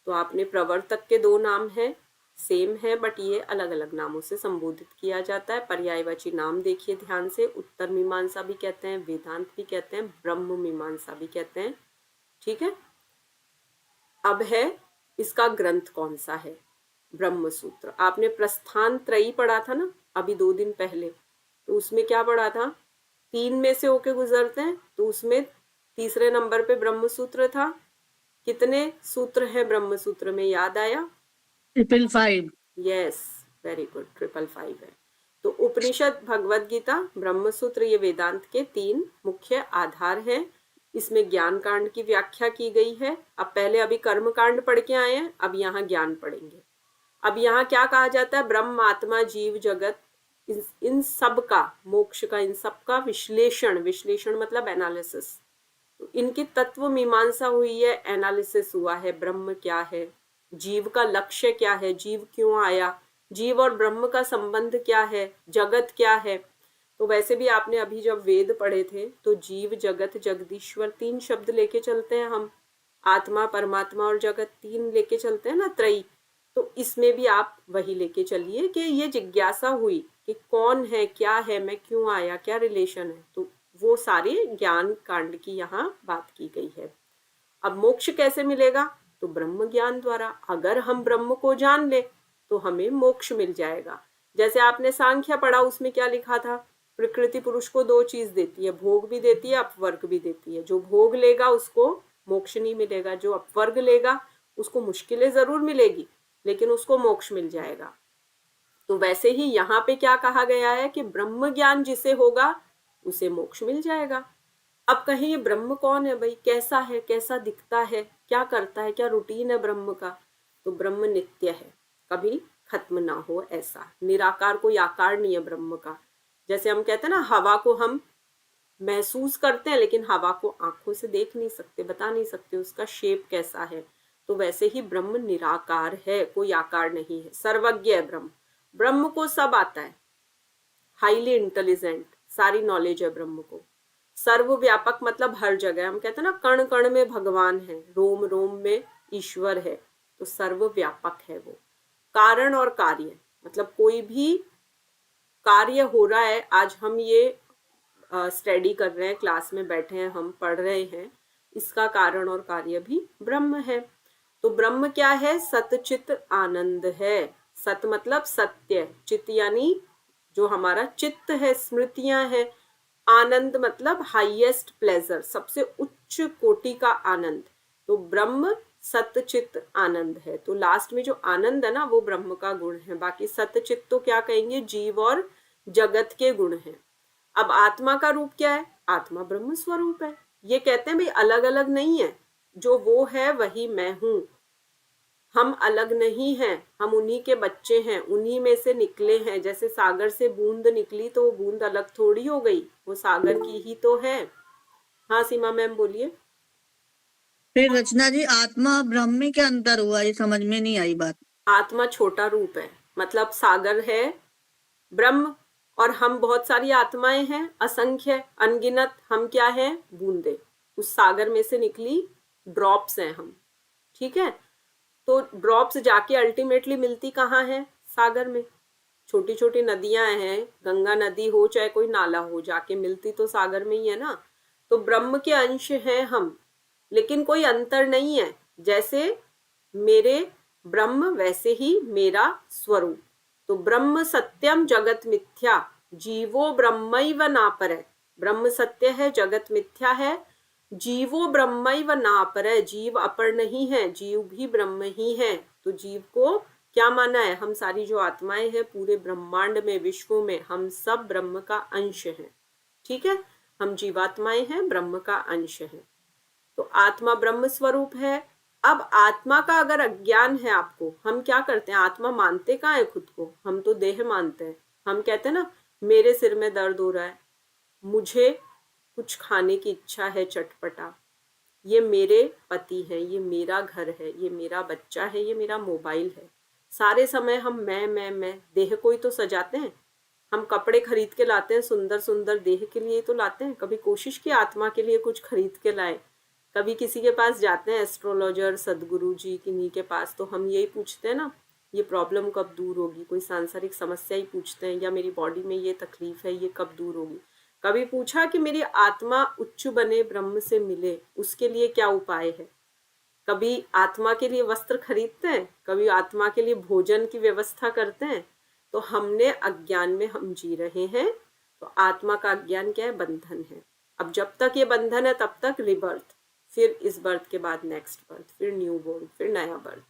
तो आपने प्रवर्तक के 2 नाम हैं, सेम है, बट ये अलग अलग नामों से संबोधित किया जाता है। पर्यायवाची नाम देखिए ध्यान से, उत्तर मीमांसा भी कहते हैं, वेदांत भी कहते हैं, ब्रह्म मीमांसा भी कहते हैं। ठीक है, अब है इसका ग्रंथ कौन सा है, ब्रह्म सूत्र। आपने प्रस्थान त्रयी पढ़ा था ना अभी 2 दिन पहले, तो उसमें क्या पढ़ा था, 3 में से होके गुजरते हैं, तो उसमें तीसरे नंबर पे ब्रह्म सूत्र था। कितने सूत्र है ब्रह्म सूत्र में, याद आया? 555। यस, वेरी गुड, 555 है। तो उपनिषद, भगवद गीता, ब्रह्म सूत्र, ये वेदांत के 3 मुख्य आधार हैं। इसमें ज्ञान कांड की व्याख्या की गई है। अब पहले अभी कर्म कांड पढ़ के आए हैं, अब यहाँ ज्ञान पढ़ेंगे। अब यहाँ क्या कहा जाता है, ब्रह्म, आत्मा, जीव जगत, इन सब का, मोक्ष का, इन सब का विश्लेषण, विश्लेषण मतलब एनालिसिस, तो इनकी तत्व मीमांसा हुई है, एनालिसिस हुआ है, ब्रह्म क्या है, जीव का लक्ष्य क्या है, जीव क्यों आया, जीव और ब्रह्म का संबंध क्या है, जगत क्या है। तो वैसे भी आपने अभी जब वेद पढ़े थे तो जीव, जगत, जगदीश्वर 3 शब्द लेके चलते हैं हम, आत्मा, परमात्मा और जगत 3 लेके चलते हैं ना, त्रयी। तो इसमें भी आप वही लेके चलिए कि ये जिज्ञासा हुई कि कौन है, क्या है, मैं क्यों आया, क्या रिलेशन है। तो वो सारे ज्ञान कांड की यहाँ बात की गई है। अब मोक्ष कैसे मिलेगा? तो ब्रह्म ज्ञान द्वारा। अगर हम ब्रह्म को जान ले तो हमें मोक्ष मिल जाएगा। जैसे आपने सांख्य पढ़ा, उसमें क्या लिखा था? प्रकृति पुरुष को 2 चीज देती है, भोग भी देती है, अपवर्ग भी देती है। जो भोग लेगा उसको मोक्ष नहीं मिलेगा, जो अपवर्ग लेगा उसको मुश्किलें जरूर मिलेगी लेकिन उसको मोक्ष मिल जाएगा। तो वैसे ही यहाँ पे क्या कहा गया है कि ब्रह्म ज्ञान जिसे होगा उसे मोक्ष मिल जाएगा। अब कहीं ये ब्रह्म कौन है भाई, कैसा है, कैसा दिखता है, क्या करता है, क्या रूटीन है ब्रह्म का? तो ब्रह्म नित्य है, कभी खत्म ना हो ऐसा, निराकार, कोई आकार नहीं है ब्रह्म का। जैसे हम कहते हैं ना, हवा को हम महसूस करते हैं लेकिन हवा को आंखों से देख नहीं सकते, बता नहीं सकते उसका शेप कैसा है। तो वैसे ही ब्रह्म निराकार है, कोई आकार नहीं है, सर्वज्ञ है ब्रह्म। ब्रह्म को सब आता है, हाईली इंटेलिजेंट, सारी नॉलेज है ब्रह्म को। सर्वव्यापक मतलब हर जगह, हम कहते हैं ना कण कण में भगवान है, रोम रोम में ईश्वर है। तो सर्वव्यापक है वो। कारण और कार्य मतलब कोई भी कार्य हो रहा है, आज हम ये स्टडी कर रहे हैं, क्लास में बैठे हैं, हम पढ़ रहे हैं, इसका कारण और कार्य भी ब्रह्म है। तो ब्रह्म क्या है? सतचित आनंद है। सत मतलब सत्य, चित यानी जो हमारा चित्त है, स्मृतियां है, आनंद मतलब हाईएस्ट प्लेजर, सबसे उच्च कोटि का आनंद। तो ब्रह्म सतचित आनंद है। तो लास्ट में जो आनंद है ना वो ब्रह्म का गुण है। बाकी सतचित तो क्या कहेंगे, जीव और जगत के गुण हैं। अब आत्मा का रूप क्या है? आत्मा ब्रह्म स्वरूप है। ये कहते हैं भाई अलग अलग नहीं है, जो वो है वही मैं हूं। हम अलग नहीं हैं, हम उन्हीं के बच्चे हैं, उन्हीं में से निकले हैं। जैसे सागर से बूंद निकली तो वो बूंद अलग थोड़ी हो गई, वो सागर की ही तो है। हाँ सीमा मैम बोलिए। फिर रचना जी, आत्मा और ब्रह्म में क्या अंतर हुआ? ये समझ में नहीं आई बात। आत्मा छोटा रूप है, मतलब सागर है ब्रह्म, और हम बहुत सारी आत्माएं हैं, असंख्य, अनगिनत। हम क्या हैं? बूंदे, उस सागर में से निकली ड्रॉप्स हैं हम। ठीक है, तो ड्रॉप्स जाके अल्टीमेटली मिलती कहाँ है? सागर में। छोटी छोटी नदियां हैं, गंगा नदी हो चाहे कोई नाला हो, जाके मिलती तो सागर में ही है ना। तो ब्रह्म के अंश हैं हम, लेकिन कोई अंतर नहीं है। जैसे मेरे ब्रह्म वैसे ही मेरा स्वरूप। तो ब्रह्म सत्यम जगत मिथ्या, जीवो ब्रह्मैव नापरः। ब्रह्म सत्य है, जगत मिथ्या है, जीवो ब्रह्मैव नापरः। जीव अपर नहीं है, जीव भी ब्रह्म ही है। तो जीव को क्या माना है? हम सारी जो आत्माएं हैं पूरे ब्रह्मांड में, विश्व में, हम सब ब्रह्म का अंश हैं। ठीक है, हम जीवात्माएं हैं, ब्रह्म का अंश है। तो आत्मा ब्रह्म स्वरूप है। अब आत्मा का अगर अज्ञान है आपको, हम क्या करते हैं? आत्मा मानते कहाँ है खुद को? हम तो देह मानते हैं। हम कहते हैं ना, मेरे सिर में दर्द हो रहा है, मुझे कुछ खाने की इच्छा है चटपटा, ये मेरे पति है, ये मेरा घर है, ये मेरा बच्चा है, ये मेरा मोबाइल है। सारे समय हम मैं देह को ही तो सजाते हैं। हम कपड़े खरीद के लाते हैं, सुंदर सुंदर देह के लिए तो लाते हैं। कभी कोशिश की आत्मा के लिए कुछ खरीद के लाए? कभी किसी के पास जाते हैं, एस्ट्रोलॉजर, सदगुरु जी, किन्हीं के पास, तो हम यही पूछते हैं ना, ये प्रॉब्लम कब दूर होगी? कोई सांसारिक समस्या ही पूछते हैं, या मेरी बॉडी में ये तकलीफ है, ये कब दूर होगी? कभी पूछा कि मेरी आत्मा उच्च बने, ब्रह्म से मिले, उसके लिए क्या उपाय है? कभी आत्मा के लिए वस्त्र खरीदते हैं, कभी आत्मा के लिए भोजन की व्यवस्था करते हैं। तो हमने अज्ञान में हम जी रहे हैं। तो आत्मा का अज्ञान क्या है? बंधन है। अब जब तक ये बंधन है तब तक रिबर्थ, फिर इस बर्थ के बाद नेक्स्ट बर्थ, फिर न्यू बोर्न, फिर नया बर्थ।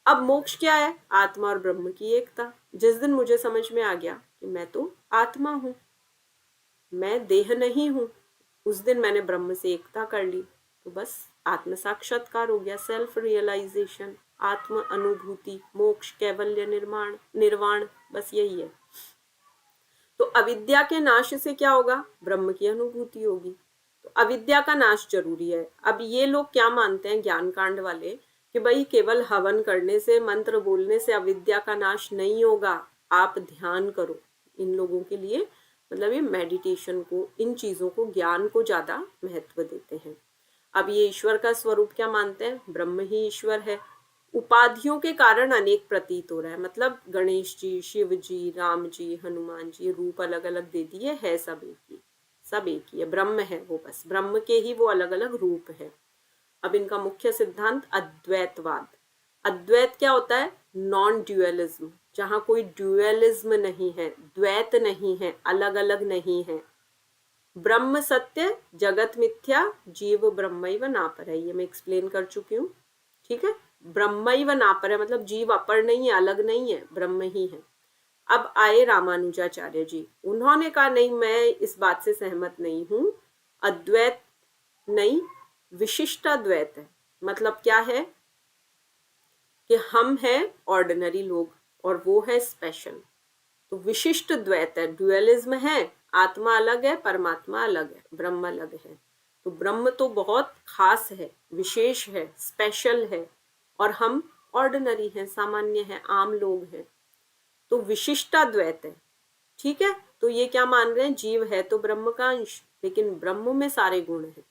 अब मोक्ष क्या है? आत्मा और ब्रह्म की एकता। जिस दिन मुझे समझ में आ गया कि मैं तो आत्मा हूं, मैं देह नहीं हूं, उस दिन मैंने ब्रह्म से एकता कर ली। तो बस आत्म साक्षात्कार हो गया, सेल्फ रियलाइजेशन, आत्म अनुभूति, मोक्ष, कैवल्य, निर्वाण, बस यही है। तो अविद्या के नाश से क्या होगा? ब्रह्म की अनुभूति होगी। तो अविद्या का नाश जरूरी है। अब ये लोग क्या मानते हैं ज्ञान कांड वाले कि भाई केवल हवन करने से, मंत्र बोलने से अविद्या का नाश नहीं होगा, आप ध्यान करो। इन लोगों के लिए मतलब ये मेडिटेशन को, इन चीजों को, ज्ञान को ज्यादा महत्व देते हैं। अब ये ईश्वर का स्वरूप क्या मानते हैं? ब्रह्म ही ईश्वर है। उपाधियों के कारण अनेक प्रतीत हो रहा है, मतलब गणेश जी, शिव जी, राम जी, हनुमान जी, रूप अलग अलग दे दिए, है सब एक ही, सब एक ही है, ब्रह्म है वो, बस ब्रह्म के ही वो अलग अलग रूप है। अब इनका मुख्य सिद्धांत अद्वैतवाद। अद्वैत क्या होता है? नॉन ड्यूअलिज्म, जहां कोई ड्यूअलिज्म नहीं है, द्वैत नहीं है, अलग अलग नहीं है। ब्रह्म सत्य, जगत मिथ्या, जीव ब्रह्मैव नापर है, ये मैं एक्सप्लेन कर चुकी हूँ। ठीक है, ब्रह्मैव नापर है मतलब जीव अपर नहीं है, अलग नहीं है, ब्रह्म ही है। अब आए रामानुजाचार्य जी, उन्होंने कहा नहीं, मैं इस बात से सहमत नहीं हूं, अद्वैत नहीं, विशिष्टाद्वैत है। मतलब क्या है कि हम हैं ऑर्डिनरी लोग और वो है स्पेशल, तो विशिष्ट द्वैत है, ड्यूअलिज्म है, आत्मा अलग है, परमात्मा अलग है, ब्रह्म अलग है। तो ब्रह्म तो बहुत खास है, विशेष है, स्पेशल है, और हम ऑर्डिनरी हैं, सामान्य हैं, आम लोग हैं, तो विशिष्टाद्वैत है। ठीक है, तो ये क्या मान रहे हैं? जीव है तो ब्रह्म का अंश, लेकिन ब्रह्म में सारे गुण हैं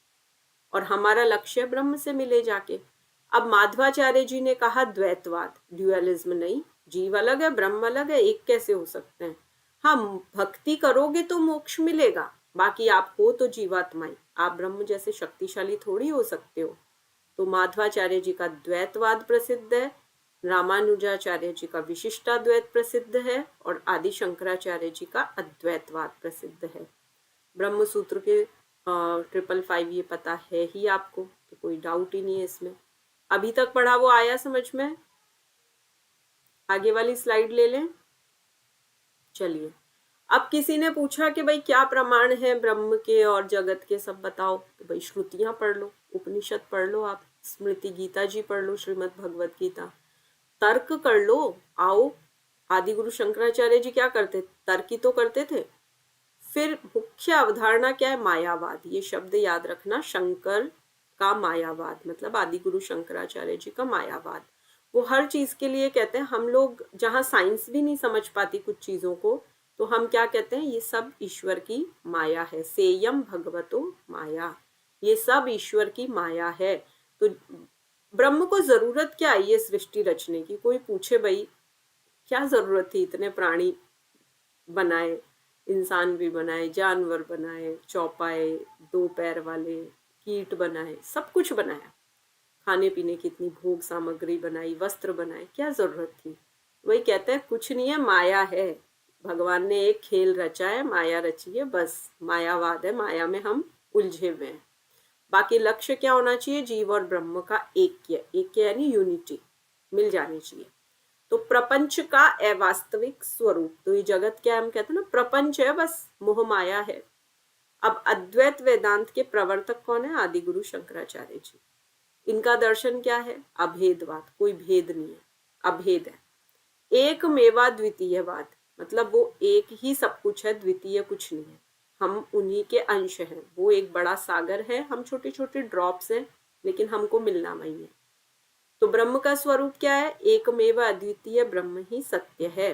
और हमारा लक्ष्य ब्रह्म से मिले जाके। अब माधवाचार्य जी ने कहा द्वैतवाद, ड्यूअलिज्म नहीं, जीव अलग है, ब्रह्म अलग है, एक कैसे हो सकते हैं? हाँ, भक्ति करोगे तो मोक्ष मिलेगा, बाकी आप हो तो जीवात्माएं, आप ब्रह्म जैसे शक्तिशाली थोड़ी हो सकते हो। तो माधवाचार्य जी का द्वैतवाद प्रसिद्ध है, रामानुजाचार्य जी का विशिष्टाद्वैत प्रसिद्ध है, और आदि शंकराचार्य जी का अद्वैतवाद प्रसिद्ध है। ब्रह्म सूत्र के 555 ये पता है ही आपको, तो कोई डाउट ही नहीं है इसमें। अभी तक पढ़ा वो आया समझ में? आगे वाली स्लाइड ले लें। चलिए, अब किसी ने पूछा कि भाई क्या प्रमाण है ब्रह्म के और जगत के, सब बताओ। तो भाई श्रुतियां पढ़ लो, उपनिषद पढ़ लो, आप स्मृति गीता जी पढ़ लो, श्रीमद् भगवत गीता, तर्क कर लो। आओ, आदि गुरु शंकराचार्य जी क्या करते? तर्क ही तो करते थे। फिर मुख्य अवधारणा क्या है? मायावाद। ये शब्द याद रखना, शंकर का मायावाद मतलब आदि गुरु शंकराचार्य जी का मायावाद। वो हर चीज के लिए कहते हैं, हम लोग जहाँ साइंस भी नहीं समझ पाती कुछ चीजों को, तो हम क्या कहते हैं? ये सब ईश्वर की माया है, सेयम भगवतो माया, ये सब ईश्वर की माया है। तो ब्रह्म को जरूरत क्या है ये सृष्टि रचने की? कोई पूछे भाई क्या जरूरत थी, इतने प्राणी बनाए, इंसान भी बनाए, जानवर बनाए, चौपाए, 2 पैर वाले, कीट बनाए, सब कुछ बनाया, खाने पीने की इतनी भोग सामग्री बनाई, वस्त्र बनाए, क्या जरूरत थी? वही कहते हैं कुछ नहीं है, माया है। भगवान ने एक खेल रचा है, माया रची है, बस मायावाद है, माया में हम उलझे हुए हैं। बाकी लक्ष्य क्या होना चाहिए? जीव और ब्रह्म का ऐक्य यानी यूनिटी मिल जानी चाहिए। तो प्रपंच का अवास्तविक स्वरूप, तो ये जगत क्या है? हम कहते हैं ना प्रपंच है, बस मोह माया है। अब अद्वैत वेदांत के प्रवर्तक कौन है? आदि गुरु शंकराचार्य जी। इनका दर्शन क्या है? अभेदवाद, कोई भेद नहीं है, अभेद है। एक मेवा द्वितीयवाद, मतलब वो एक ही सब कुछ है, द्वितीय कुछ नहीं है, हम उन्हीं के अंश हैं। वो एक बड़ा सागर है, हम छोटे छोटे ड्रॉप्स हैं, लेकिन हमको मिलना वही है। तो ब्रह्म का स्वरूप क्या है? एकमेव अद्वितीय ब्रह्म ही सत्य है।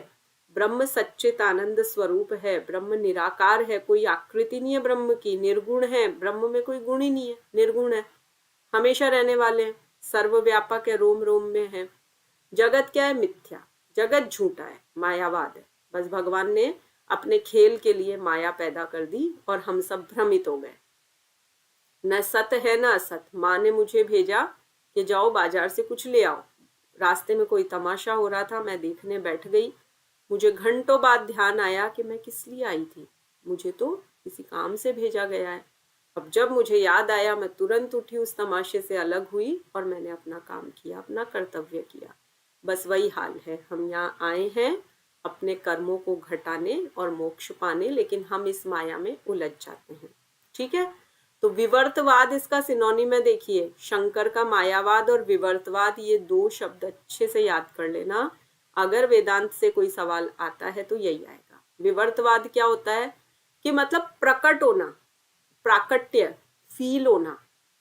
ब्रह्म सच्चित आनंद स्वरूप है, ब्रह्म निराकार है, कोई आकृति नहीं है ब्रह्म की, निर्गुण है, ब्रह्म में कोई गुण ही नहीं है, निर्गुण है, हमेशा रहने वाले हैं, सर्वव्यापक है, रोम रोम में है। जगत क्या है? मिथ्या, जगत झूठा है, मायावाद है। बस भगवान ने अपने खेल के लिए माया पैदा कर दी और हम सब भ्रमित हो गए। न सत है न असत। माँ ने मुझे भेजा कि जाओ बाजार से कुछ ले आओ, रास्ते में कोई तमाशा हो रहा था, मैं देखने बैठ गई। मुझे घंटों बाद ध्यान आया कि मैं किस लिए आई थी, मुझे तो किसी काम से भेजा गया है। अब जब मुझे याद आया, मैं तुरंत उठी, उस तमाशे से अलग हुई और मैंने अपना काम किया, अपना कर्तव्य किया। बस वही हाल है, हम यहाँ आए हैं अपने कर्मों को घटाने और मोक्ष पाने, लेकिन हम इस माया में उलझ जाते हैं। ठीक है, तो विवर्तवाद इसका सिनोनिम है। देखिए, शंकर का मायावाद और विवर्तवाद, ये 2 शब्द अच्छे से याद कर लेना। अगर वेदांत से कोई सवाल आता है तो यही आएगा। विवर्तवाद क्या होता है कि मतलब प्रकट होना, प्राकट्य, फील होना,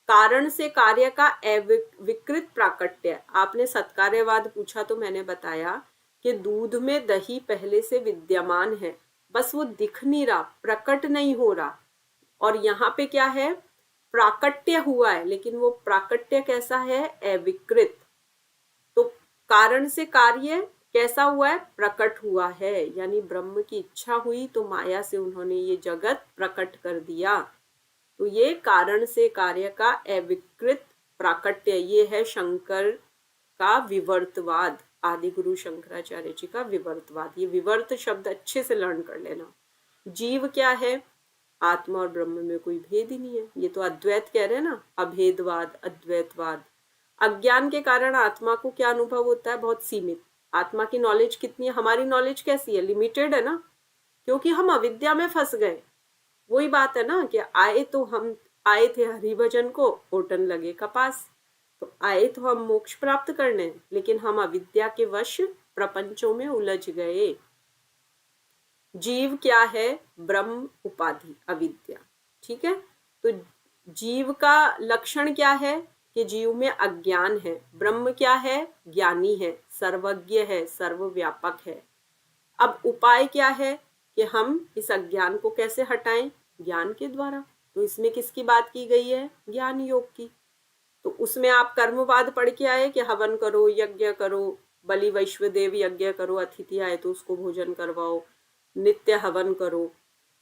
कारण से कार्य का अविकृत प्राकट्य। आपने सत्कार्यवाद पूछा तो मैंने बताया कि दूध में दही पहले से विद्यमान है, बस वो दिख नहीं रहा, प्रकट नहीं हो रहा। और यहाँ पे क्या है, प्राकट्य हुआ है, लेकिन वो प्राकट्य कैसा है, अविकृत। तो कारण से कार्य कैसा हुआ है, प्रकट हुआ है, यानी ब्रह्म की इच्छा हुई तो माया से उन्होंने ये जगत प्रकट कर दिया। तो ये कारण से कार्य का अविकृत प्राकट्य, ये है शंकर का विवर्तवाद, आदि गुरु शंकराचार्य जी का विवर्तवाद। ये विवर्त शब्द अच्छे से लर्न कर लेना। जीव क्या है, आत्मा और ब्रह्म में कोई भेद ही नहीं है, ये तो अद्वैत कह रहे हैं ना, अभेदवाद, अद्वैतवाद। अज्ञान के कारण आत्मा को क्या अनुभव होता है, बहुत सीमित। आत्मा की नॉलेज कितनी है, हमारी नॉलेज कैसी है, लिमिटेड है ना, क्योंकि हम अविद्या में फंस गए। वही बात है ना कि हम आए थे हरिभजन को, होटन लगे कपास। तो आए तो हम मोक्ष प्राप्त करने, लेकिन हम अविद्या के वश प्रपंचों में उलझ गए। जीव क्या है, ब्रह्म उपाधि, अविद्या। ठीक है, तो जीव का लक्षण क्या है कि जीव में अज्ञान है। ब्रह्म क्या है, ज्ञानी है, सर्वज्ञ है, सर्वव्यापक है। अब उपाय क्या है कि हम इस अज्ञान को कैसे हटाएं, ज्ञान के द्वारा। तो इसमें किसकी बात की गई है, ज्ञान योग की। तो उसमें आप कर्मवाद पढ़ के आए कि हवन करो, यज्ञ करो, बलि वैश्वदेव यज्ञ करो, अतिथि आए तो उसको भोजन करवाओ, नित्य हवन करो।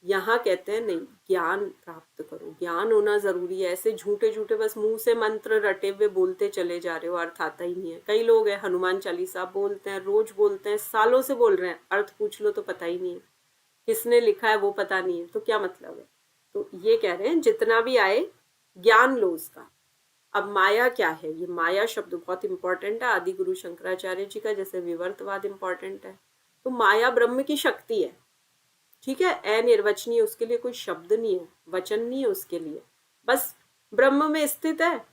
यहाँ कहते हैं नहीं, ज्ञान प्राप्त करो, ज्ञान होना जरूरी है। ऐसे झूठे झूठे बस मुंह से मंत्र रटे हुए बोलते चले जा रहे हो, अर्थ आता ही नहीं है। कई लोग हैं हनुमान चालीसा बोलते हैं, रोज बोलते हैं, सालों से बोल रहे हैं, अर्थ पूछ लो तो पता ही नहीं है, किसने लिखा है वो पता नहीं है, तो क्या मतलब है। तो ये कह रहे हैं जितना भी आए ज्ञान लो उसका। अब माया क्या है, ये माया शब्द बहुत इंपॉर्टेंट है, आदि गुरु शंकराचार्य जी का, जैसे विवर्तवाद इंपॉर्टेंट है। तो माया ब्रह्म की शक्ति है, ठीक है, अनिर्वचनीय, उसके लिए कोई शब्द नहीं है, वचन नहीं है उसके लिए, बस ब्रह्म में स्थित है।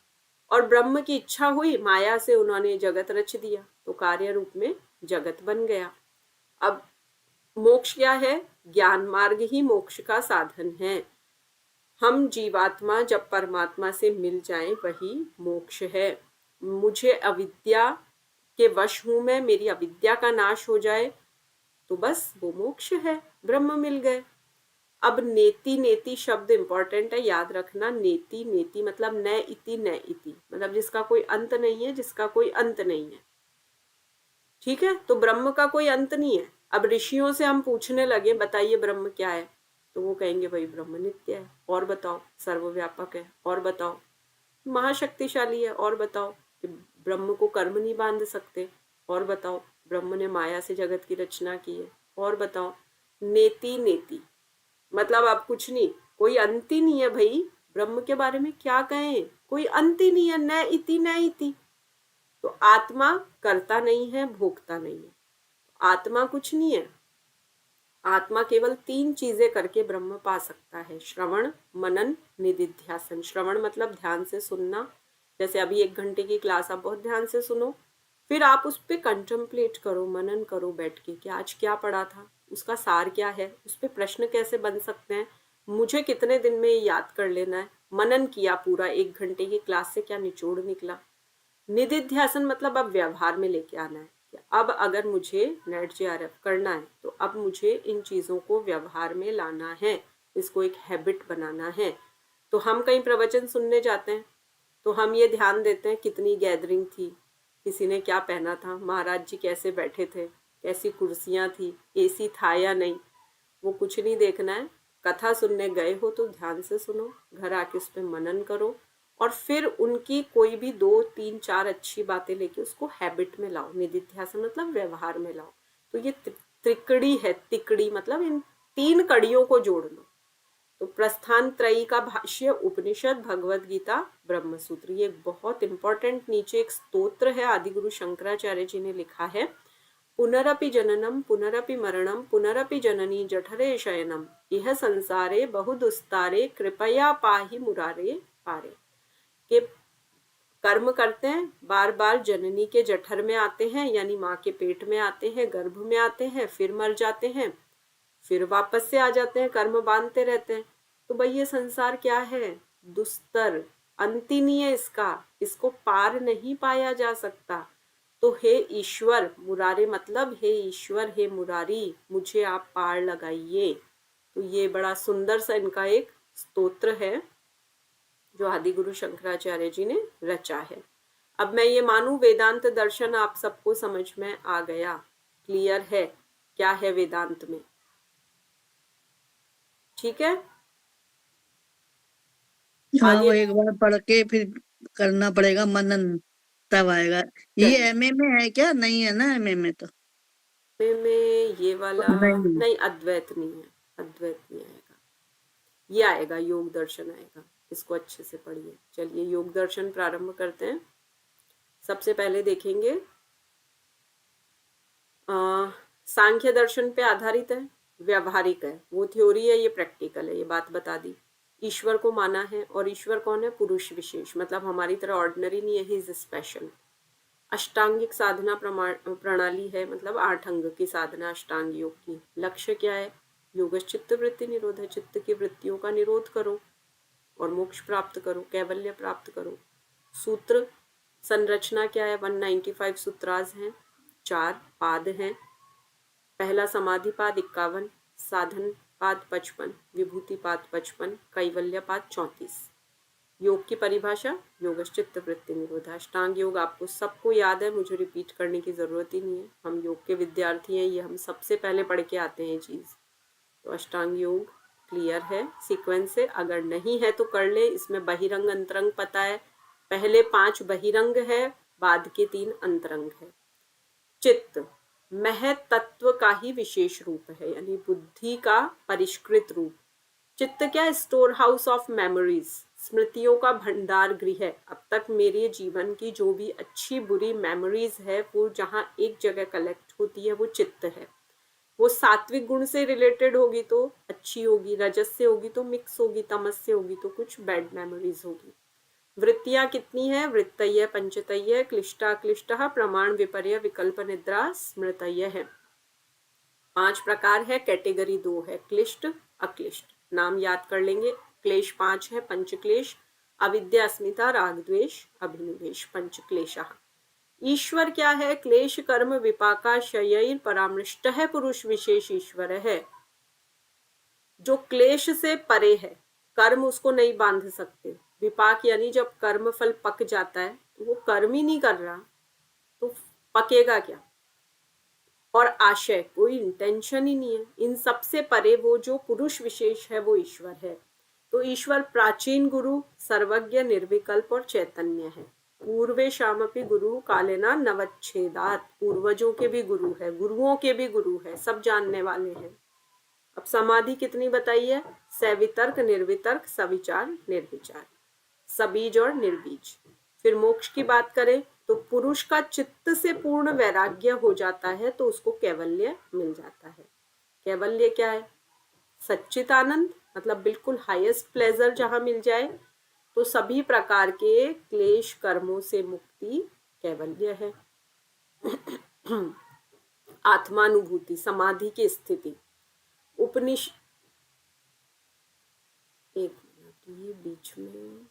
और ब्रह्म की इच्छा हुई, माया से उन्होंने जगत रच दिया, तो कार्य रूप में जगत बन गया। अब मोक्ष क्या है, ज्ञान मार्ग ही मोक्ष का साधन है। हम जीवात्मा जब परमात्मा से मिल जाएं वही मोक्ष है। मुझे अविद्या के वश हूं मैं, मेरी अविद्या का नाश हो जाए तो बस वो मोक्ष है, ब्रह्म मिल गए। अब नेति, नेति शब्द इंपॉर्टेंट है, याद रखना। नेति, नेति मतलब न इति, न इति मतलब जिसका कोई अंत नहीं है, जिसका कोई अंत नहीं है। ठीक है, तो ब्रह्म का कोई अंत नहीं है। अब ऋषियों से हम पूछने लगे बताइए ब्रह्म क्या है, तो वो कहेंगे भाई ब्रह्म नित्य है, और बताओ, सर्वव्यापक है, और बताओ, महाशक्तिशाली है, और बताओ कि ब्रह्म को कर्म नहीं बांध सकते, और बताओ ब्रह्म ने माया से जगत की रचना की है, और बताओ। नेति, नेति मतलब अब कुछ नहीं, कोई अंत ही नहीं है भाई, ब्रह्म के बारे में क्या कहें, कोई अंत ही नहीं है, न इति न इति। तो आत्मा करता नहीं है, भोगता नहीं है, आत्मा कुछ नहीं है। आत्मा केवल 3 चीजें करके ब्रह्म पा सकता है, श्रवण, मनन, निदिध्यासन। श्रवण मतलब ध्यान से सुनना, जैसे अभी 1 घंटे की क्लास आप बहुत ध्यान से सुनो, फिर आप उस पर कंटेम्पलेट करो, मनन करो बैठ के कि आज क्या पढ़ा था, उसका सार क्या है, उस पर प्रश्न कैसे बन सकते हैं, मुझे कितने दिन में याद कर लेना है। मनन किया पूरा 1 घंटे की क्लास से क्या निचोड़ निकला। निदिध्यासन मतलब अब व्यवहार में लेके आना है कि अब अगर मुझे नेट जेआरएफ करना है तो अब मुझे इन चीज़ों को व्यवहार में लाना है, इसको एक हैबिट बनाना है। तो हम कहीं प्रवचन सुनने जाते हैं तो हम ये ध्यान देते हैं कितनी गैदरिंग थी, किसी ने क्या पहना था, महाराज जी कैसे बैठे थे, कैसी कुर्सियाँ थी, एसी था या नहीं, वो कुछ नहीं देखना है। कथा सुनने गए हो तो ध्यान से सुनो, घर आके उस पर मनन करो, और फिर उनकी कोई भी 2, 3, 4 अच्छी बातें लेके उसको हैबिट में लाओ। निदिध्यासन मतलब व्यवहार में लाओ। तो ये त्रिकड़ी है, तिकड़ी मतलब इन 3 कड़ियों को जोड़ लो। तो प्रस्थान त्रयी का भाष्य, उपनिषद, भगवद गीता, ब्रह्म सूत्र, ये बहुत इंपॉर्टेंट। नीचे एक स्तोत्र है, आदिगुरु शंकराचार्य जी ने लिखा है, पुनरपि जननम पुनरपि मरणम पुनरपि जननी जठरे शयनम इह संसारे बहुदुस्तारे कृपया पाहि मुरारे पारे। के कर्म करते हैं, बार बार जननी के जठर में आते हैं, यानी माँ के पेट में आते हैं, गर्भ में आते हैं, फिर मर जाते हैं, फिर वापस से आ जाते हैं, कर्म बांधते रहते हैं। तो भाई ये संसार क्या है, दुस्तर, अंतनीय इसको पार नहीं पाया जा सकता। तो हे ईश्वर, मुरारे मतलब हे ईश्वर, हे मुरारी, मुझे आप पार लगाइए। तो ये बड़ा सुंदर सा इनका एक स्तोत्र है जो आदि गुरु शंकराचार्य जी ने रचा है। अब मैं ये मानूं वेदांत दर्शन आप सबको समझ में आ गया, क्लियर है क्या है वेदांत में, ठीक है। हाँ, आगे वो एक बार पढ़ के फिर करना पड़ेगा मनन, तब आएगा। ये चलिए, एमए में है क्या? नहीं है ना एमए में तो? में ये वाला नहीं। नहीं, अद्वैत नहीं है, अद्वैत नहीं आएगा, ये आएगा योग दर्शन आएगा, इसको अच्छे से पढ़िए। चलिए योग दर्शन प्रारंभ करते हैं। सबसे पहले देखेंगे सांख्य दर्शन पे आधारित है, व्यवहारिक है, वो थ्योरी है, ये प्रैक्टिकल है, ये बात बता दी। ईश्वर को माना है, और ईश्वर कौन है? पुरुष विशेष, मतलब हमारी तरह ऑर्डिनरी नहीं है, ही इज स्पेशल। अष्टांगिक साधना प्रणाली है, मतलब 8 अंग की साधना अष्टांग योग की। लक्ष्य क्या है? योग चित्त वृत्ति निरोध है, चित्त की वृत्तियों का निरोध करो और मोक्ष प्राप्त करो, कैवल्य प्राप्त करो। सूत्र संरचना क्या है? 195 सूत्राज हैं, 4 पाद हैं। पहला समाधि पाद 51, साधन पाद 55, विभूति पाद 55, कैवल्य पाद 34। योग की परिभाषा योगश्चित्त वृत्ति निरोध। अष्टांग योग आपको सबको याद है, मुझे रिपीट करने की जरूरत ही नहीं है, हम योग के विद्यार्थी हैं, ये हम सबसे पहले पढ़ के आते हैं ये चीज। तो अष्टांग योग क्लियर है सीक्वेंस से, अगर नहीं है तो कर ले। इसमें बहिरंग अंतरंग पता है, पहले 5 बहिरंग है, बाद के 3 अंतरंग है। चित्त महत तत्व का ही विशेष रूप है, यानी बुद्धि का परिष्कृत रूप। चित्त क्या? स्टोर हाउस ऑफ मेमोरीज, स्मृतियों का भंडार गृह। अब तक मेरे जीवन की जो भी अच्छी बुरी मेमोरीज है, वो जहाँ एक जगह कलेक्ट होती है, वो चित्त है। वो सात्विक गुण से रिलेटेड होगी तो अच्छी होगी, रजस से होगी तो मिक्स होगी, तमस से होगी तो कुछ बैड मेमोरीज होगी। वृत्तियां कितनी है? वृत्तय पंचतय क्लिष्टा क्लिष्टा प्रमाण विपर्य विकल्प निद्रा स्मृतय है। 5 प्रकार है, कैटेगरी 2 है, क्लिष्ट अक्लिष्ट। नाम याद कर लेंगे। क्लेश 5 है, पंच क्लेश, अविद्या अस्मिता राग द्वेष अभिनिवेश, पंच क्लेशः। ईश्वर क्या है? क्लेश कर्म विपाका शयैर परामृष्ट है, पुरुष विशेष ईश्वर है जो क्लेश से परे है। कर्म उसको नहीं बांध सकते। विपाक यानी जब कर्म फल पक जाता है तो वो कर्म ही नहीं कर रहा तो पकेगा क्या। और आशय, कोई इंटेंशन ही नहीं है। इन सबसे परे वो जो पुरुष विशेष है वो ईश्वर है। तो ईश्वर प्राचीन गुरु, सर्वज्ञ, निर्विकल्प और चैतन्य है। पूर्वे शामपि गुरु कालेना नवच्छेदात, पूर्वजों के भी गुरु है, गुरुओं के भी गुरु है, सब जानने वाले हैं। अब समाधि कितनी बताई है? सवितर्क, निर्वितर्क, सविचार, निर्विचार, सबीज और निर्बीज। फिर मोक्ष की बात करें तो पुरुष का चित्त से पूर्ण वैराग्य हो जाता है तो उसको कैवल्य मिल जाता है। कैवल्य क्या है? सच्चित आनंद, मतलब बिल्कुल हाईएस्ट प्लेजर जहां मिल जाए। तो सभी प्रकार के क्लेश कर्मों से मुक्ति कैवल्य है। आत्मानुभूति, समाधि की स्थिति। उपनिषद, एक मिनट, ये बीच में,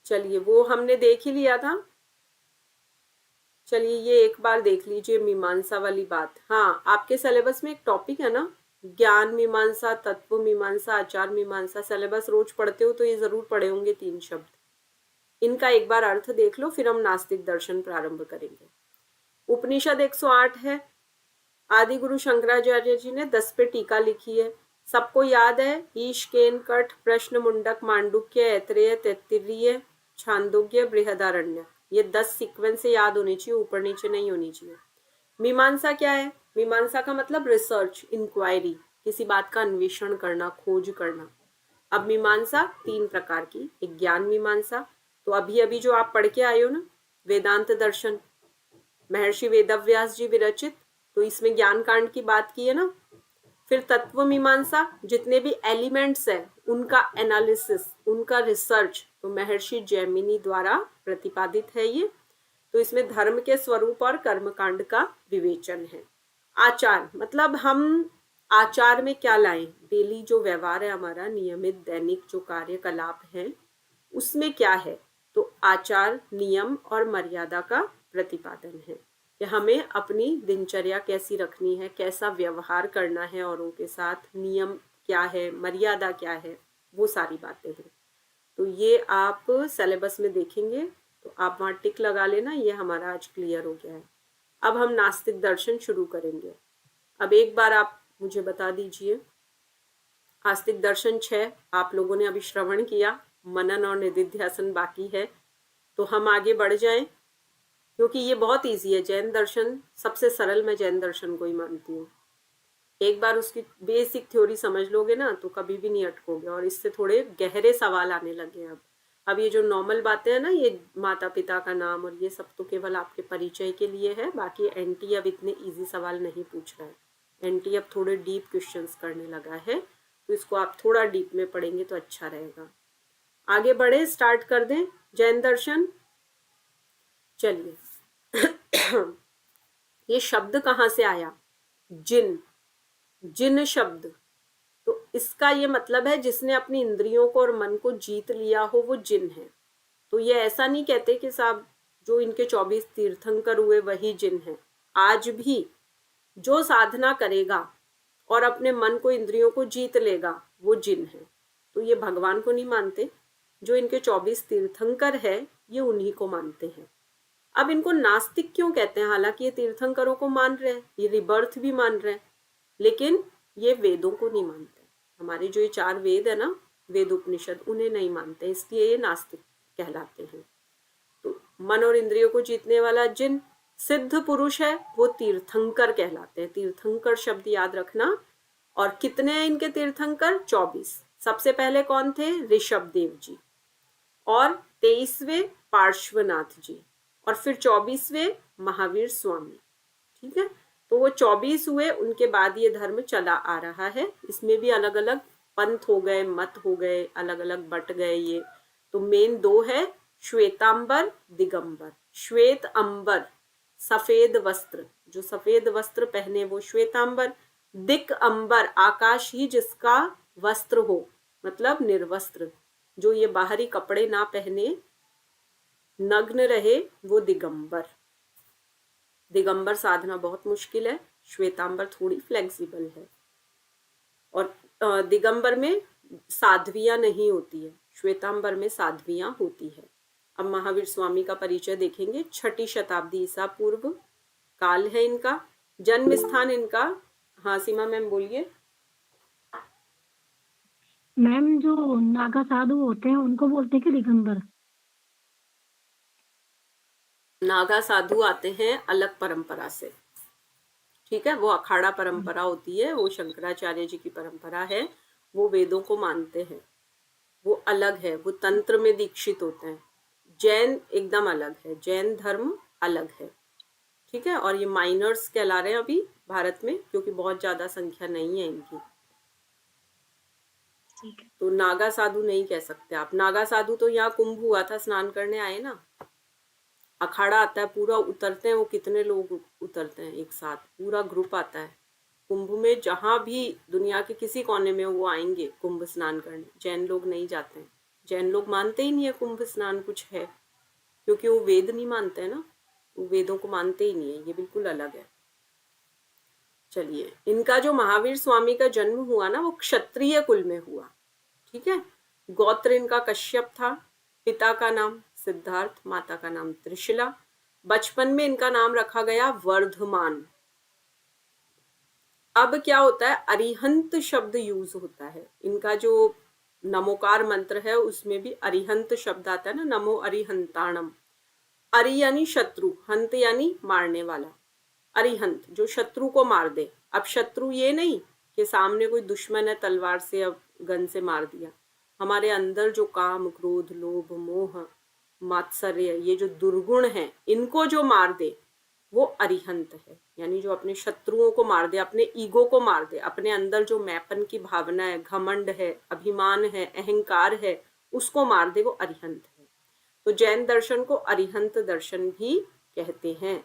चलिए वो हमने देख ही लिया था। चलिए ये एक बार देख लीजिए मीमांसा वाली बात। हाँ, आपके सिलेबस में एक टॉपिक है ना, ज्ञान मीमांसा, तत्व मीमांसा, आचार मीमांसा। सिलेबस रोज पढ़ते हो तो ये जरूर पढ़े होंगे 3 शब्द। इनका एक बार अर्थ देख लो, फिर हम नास्तिक दर्शन प्रारंभ करेंगे। उपनिषद 108 है, आदि गुरु शंकराचार्य जी ने 10 पे टीका लिखी है, सबको याद है। ईश, केन, कठ, प्रश्न, मुंडक, मांडुक्य, ऐत्रेय, तैत्तिरीय, छांदोग्य, बृहदारण्य, ये 10 सीक्वेंस से याद होनी चाहिए, ऊपर नीचे नहीं होनी चाहिए। मीमांसा क्या है? मीमांसा का मतलब रिसर्च, इंक्वायरी, किसी बात का अन्वेषण करना, खोज करना। अब मीमांसा 3 प्रकार की, एक ज्ञान मीमांसा, तो अभी अभी जो आप पढ़ के आए हो ना, वेदांत दर्शन, महर्षि वेदव्यास जी विरचित, तो इसमें ज्ञान कांड की बात की है ना। फिर तत्व मीमांसा, जितने भी एलिमेंट्स है उनका एनालिसिस, उनका रिसर्च, तो महर्षि जैमिनी द्वारा प्रतिपादित है ये। तो इसमें धर्म के स्वरूप और कर्मकांड का विवेचन है। आचार मतलब हम आचार में क्या लाएं, डेली जो व्यवहार है हमारा, नियमित दैनिक जो कार्यकलाप है उसमें क्या है, तो आचार, नियम और मर्यादा का प्रतिपादन है कि हमें अपनी दिनचर्या कैसी रखनी है, कैसा व्यवहार करना है औरों के साथ, नियम क्या है, मर्यादा क्या है, वो सारी बातें हैं। तो ये आप सिलेबस में देखेंगे तो आप वहाँ टिक लगा लेना, ये हमारा आज क्लियर हो गया है। अब हम नास्तिक दर्शन शुरू करेंगे। अब एक बार आप मुझे बता दीजिए, आस्तिक दर्शन 6 आप लोगों ने अभी श्रवण किया, मनन और निधिध्यासन बाकी है, तो हम आगे बढ़ जाएं क्योंकि ये बहुत इजी है। जैन दर्शन सबसे सरल, मैं जैन दर्शन को ही मानती हूँ। एक बार उसकी बेसिक थ्योरी समझ लोगे ना तो कभी भी नहीं अटकोगे, और इससे थोड़े गहरे सवाल आने लगे। अब ये जो नॉर्मल बातें हैं ना, ये माता पिता का नाम और ये सब तो केवल आपके परिचय के लिए है, बाकी एनटी अब इतने इजी सवाल नहीं पूछ रहा है। एनटी अब थोड़े डीप क्वेश्चंस करने लगा है, तो इसको आप थोड़ा डीप में पढ़ेंगे तो अच्छा रहेगा। आगे बढ़े, स्टार्ट कर दें जैन दर्शन। चलिए ये शब्द कहाँ से आया, जिन, जिन शब्द, तो इसका ये मतलब है जिसने अपनी इंद्रियों को और मन को जीत लिया हो वो जिन है। तो ये ऐसा नहीं कहते कि साहब जो इनके 24 तीर्थंकर हुए वही जिन है। आज भी जो साधना करेगा और अपने मन को, इंद्रियों को जीत लेगा वो जिन है। तो ये भगवान को नहीं मानते, जो इनके 24 तीर्थंकर है ये उन्हीं को मानते हैं। अब इनको नास्तिक क्यों कहते हैं, हालांकि ये तीर्थंकरों को मान रहे हैं, ये रिबर्थ भी मान रहे हैं, लेकिन ये वेदों को नहीं मानते। हमारे जो ये 4 वेद है ना, वेद उपनिषद, उन्हें नहीं मानते, इसलिए ये नास्तिक कहलाते हैं। तो मन और इंद्रियों को जीतने वाला जिन सिद्ध पुरुष है वो तीर्थंकर कहलाते हैं। तीर्थंकर शब्द याद रखना। और कितने हैं इनके तीर्थंकर, 24। सबसे पहले कौन थे, ऋषभ देव जी, और 23वें पार्श्वनाथ जी, और फिर 24वें महावीर स्वामी। ठीक है, तो वो 24 हुए, उनके बाद ये धर्म चला आ रहा है। इसमें भी अलग अलग पंथ हो गए, मत हो गए, अलग अलग बट गए ये। तो मेन 2 है, श्वेतांबर, दिगंबर। श्वेत अंबर, सफेद वस्त्र, जो सफेद वस्त्र पहने वो श्वेतांबर। दिक अंबर, आकाश ही जिसका वस्त्र हो, मतलब निर्वस्त्र, जो ये बाहरी कपड़े ना पहने, नग्न रहे, वो दिगंबर। दिगंबर साधना बहुत मुश्किल है, श्वेतांबर थोड़ी फ्लेक्सिबल है। और दिगंबर में साध्वियां नहीं होती है, श्वेतांबर में साध्वियां होती है। अब महावीर स्वामी का परिचय देखेंगे। 6ठी शताब्दी ईसा पूर्व काल है इनका। जन्म स्थान इनका, हाँ सीमा मैम बोलिए। मैम जो नागा साधु होते हैं उनको बोलते हैं कि दिगंबर? नागा साधु आते हैं अलग परंपरा से, ठीक है, वो अखाड़ा परंपरा होती है, वो शंकराचार्य जी की परंपरा है, वो वेदों को मानते हैं, वो अलग है, वो तंत्र में दीक्षित होते हैं। जैन एकदम अलग है, जैन धर्म अलग है, ठीक है। और ये माइनर्स कहला रहे हैं अभी भारत में, क्योंकि बहुत ज्यादा संख्या नहीं है इनकी। तो नागा साधु नहीं कह सकते आप। नागा साधु तो यहाँ कुंभ हुआ था, स्नान करने आए ना, अखाड़ा आता है पूरा, उतरते हैं वो, कितने लोग उतरते हैं एक साथ, पूरा ग्रुप आता है कुंभ में। जहां भी दुनिया के किसी कोने में वो आएंगे कुंभ स्नान करने। जैन लोग नहीं जाते हैं, जैन लोग मानते ही नहीं है कुंभ स्नान कुछ है, क्योंकि वो वेद नहीं मानते हैं ना, वो वेदों को मानते ही नहीं है, ये बिल्कुल अलग है। चलिए, इनका जो महावीर स्वामी का जन्म हुआ ना, वो क्षत्रिय कुल में हुआ, ठीक है। गोत्र इनका कश्यप था, पिता का नाम सिद्धार्थ, माता का नाम त्रिशिला। बचपन में इनका नाम रखा गया वर्धमान। अब क्या होता है, अरिहंत शब्द यूज होता है। इनका जो नमोकार मंत्र है उसमें भी अरिहंत शब्द आता है ना, नमो अरिहंताणम। अरि यानी शत्रु, हंत यानी मारने वाला। अरिहंत जो शत्रु को मार दे। अब शत्रु ये नहीं कि सामने कोई दुश्मन है, तलवार से अब गन से मार दिया। हमारे अंदर जो काम, क्रोध, लोभ, मोह, मात्सर्य, ये जो दुर्गुण हैं, इनको जो मार दे वो अरिहंत है। यानी जो अपने शत्रुओं को मार दे, अपने ईगो को मार दे, अपने अंदर जो मैपन की भावना है, घमंड है, अभिमान है, अहंकार है, उसको मार दे, वो अरिहंत है। तो जैन दर्शन को अरिहंत दर्शन भी कहते हैं।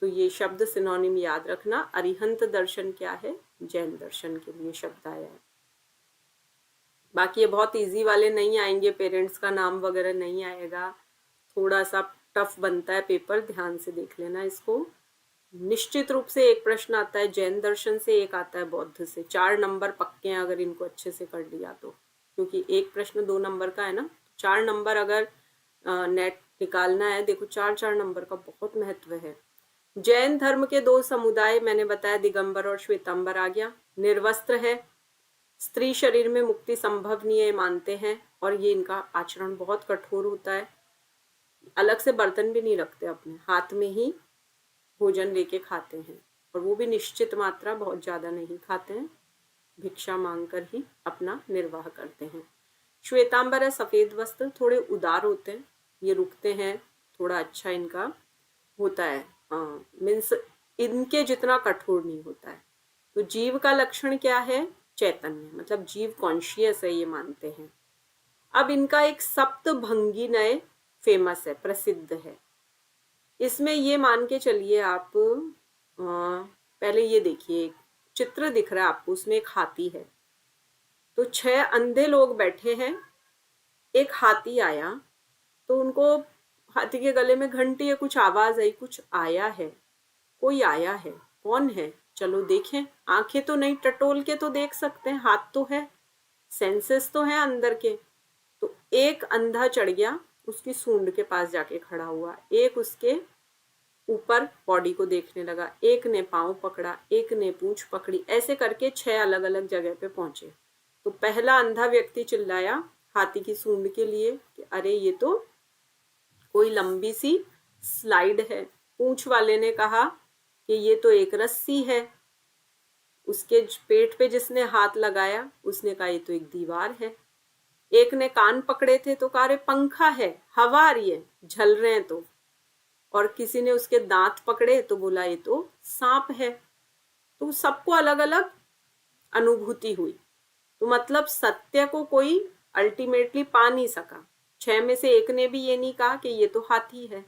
तो ये शब्द सिनोनिम याद रखना। अरिहंत दर्शन क्या है, जैन दर्शन के लिए शब्द आया है। बाकी ये बहुत इजी वाले नहीं आएंगे, पेरेंट्स का नाम वगैरह नहीं आएगा, थोड़ा सा टफ बनता है पेपर, ध्यान से देख लेना इसको। निश्चित रूप से एक प्रश्न आता है जैन दर्शन से, एक आता है बौद्ध से। 4 नंबर पक्के हैं अगर इनको अच्छे से कर लिया तो, क्योंकि एक प्रश्न 2 नंबर का है ना, 4 नंबर अगर नेट निकालना है, देखो 4 नंबर का बहुत महत्व है। जैन धर्म के 2 समुदाय मैंने बताया, दिगंबर और श्वेतांबर आ गया। निर्वस्त्र है, स्त्री शरीर में मुक्ति संभव नहीं है मानते हैं, और ये इनका आचरण बहुत कठोर होता है। अलग से बर्तन भी नहीं रखते, अपने हाथ में ही भोजन लेके खाते हैं, और वो भी निश्चित मात्रा, बहुत ज्यादा नहीं खाते हैं, भिक्षा मांगकर ही अपना निर्वाह करते हैं। श्वेतांबर है, सफेद वस्त्र, थोड़े उदार होते हैं, ये रुकते हैं, थोड़ा अच्छा इनका होता है, मीन्स इनके जितना कठोर नहीं होता है। तो जीव का लक्षण क्या है? चैतन्य, मतलब जीव कॉन्शियस है, ये मानते हैं। अब इनका एक सप्तभंगी नय फेमस है, प्रसिद्ध है। इसमें ये मान के चलिए आप, पहले ये देखिए, एक चित्र दिख रहा है आपको, उसमें एक हाथी है। तो 6 अंधे लोग बैठे हैं, एक हाथी आया, तो उनको हाथी के गले में घंटी है, कुछ आवाज आई, कुछ आया है, कोई आया है, कौन है, चलो देखें। आंखें तो नहीं, टटोल के तो देख सकते हैं, हाथ तो है, सेंसेस तो है अंदर के। तो एक अंधा चढ़ गया, उसकी सूंड के पास जाके खड़ा हुआ, एक उसके ऊपर बॉडी को देखने लगा, एक ने पांव पकड़ा, एक ने पूंछ पकड़ी, ऐसे करके 6 अलग अलग जगह पे पहुंचे। तो पहला अंधा व्यक्ति चिल्लाया हाथी की सूंड के लिए कि अरे ये तो कोई लंबी सी स्लाइड है। पूंछ वाले ने कहा कि ये तो एक रस्सी है। उसके पेट पे जिसने हाथ लगाया उसने कहा ये तो एक दीवार है। एक ने कान पकड़े थे तो कहा अरे पंखा है, हवा आ रही है, झल रहे हैं तो। और किसी ने उसके दांत पकड़े तो बोला ये तो सांप है। तो सबको अलग अलग अनुभूति हुई। तो मतलब सत्य को कोई अल्टीमेटली पा नहीं सका। 6 में से एक ने भी ये नहीं कहा कि ये तो हाथी है।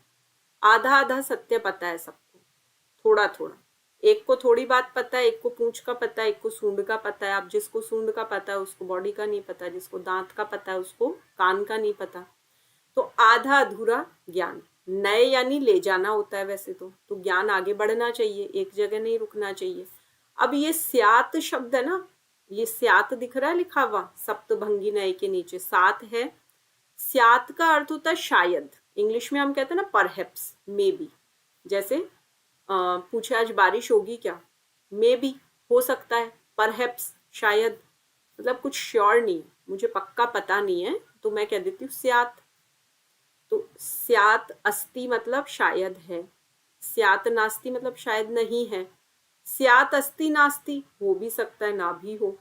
आधा आधा सत्य पता है सबको, थोड़ा थोड़ा। एक को थोड़ी बात पता है, एक को पूंछ का पता है, एक को सूंड का पता है। अब जिसको सूंड का पता है उसको बॉडी का नहीं पता, जिसको दांत का पता है उसको कान का नहीं पता। तो आधा अधूरा ज्ञान। नए यानी ले जाना होता है वैसे तो ज्ञान आगे बढ़ना चाहिए, एक जगह नहीं रुकना चाहिए। अब ये स्यात शब्द है ना, ये स्यात दिख रहा है लिखा हुआ सप्तभंगी नए के नीचे, सात है। स्यात का अर्थ होता है शायद, इंग्लिश में हम कहते हैं ना परहैप्स, मे बी। जैसे पूछे आज बारिश होगी क्या, मे बी, हो सकता है। परहैप्स शायद, मतलब कुछ श्योर नहीं, मुझे पक्का पता नहीं है, तो मैं कह देती हूँ स्यात। तो स्यात अस्ति मतलब शायद है, स्यात नास्ति मतलब शायद नहीं है। स्यात अस्ति नास्ति हो भी सकता है, ना भी हो।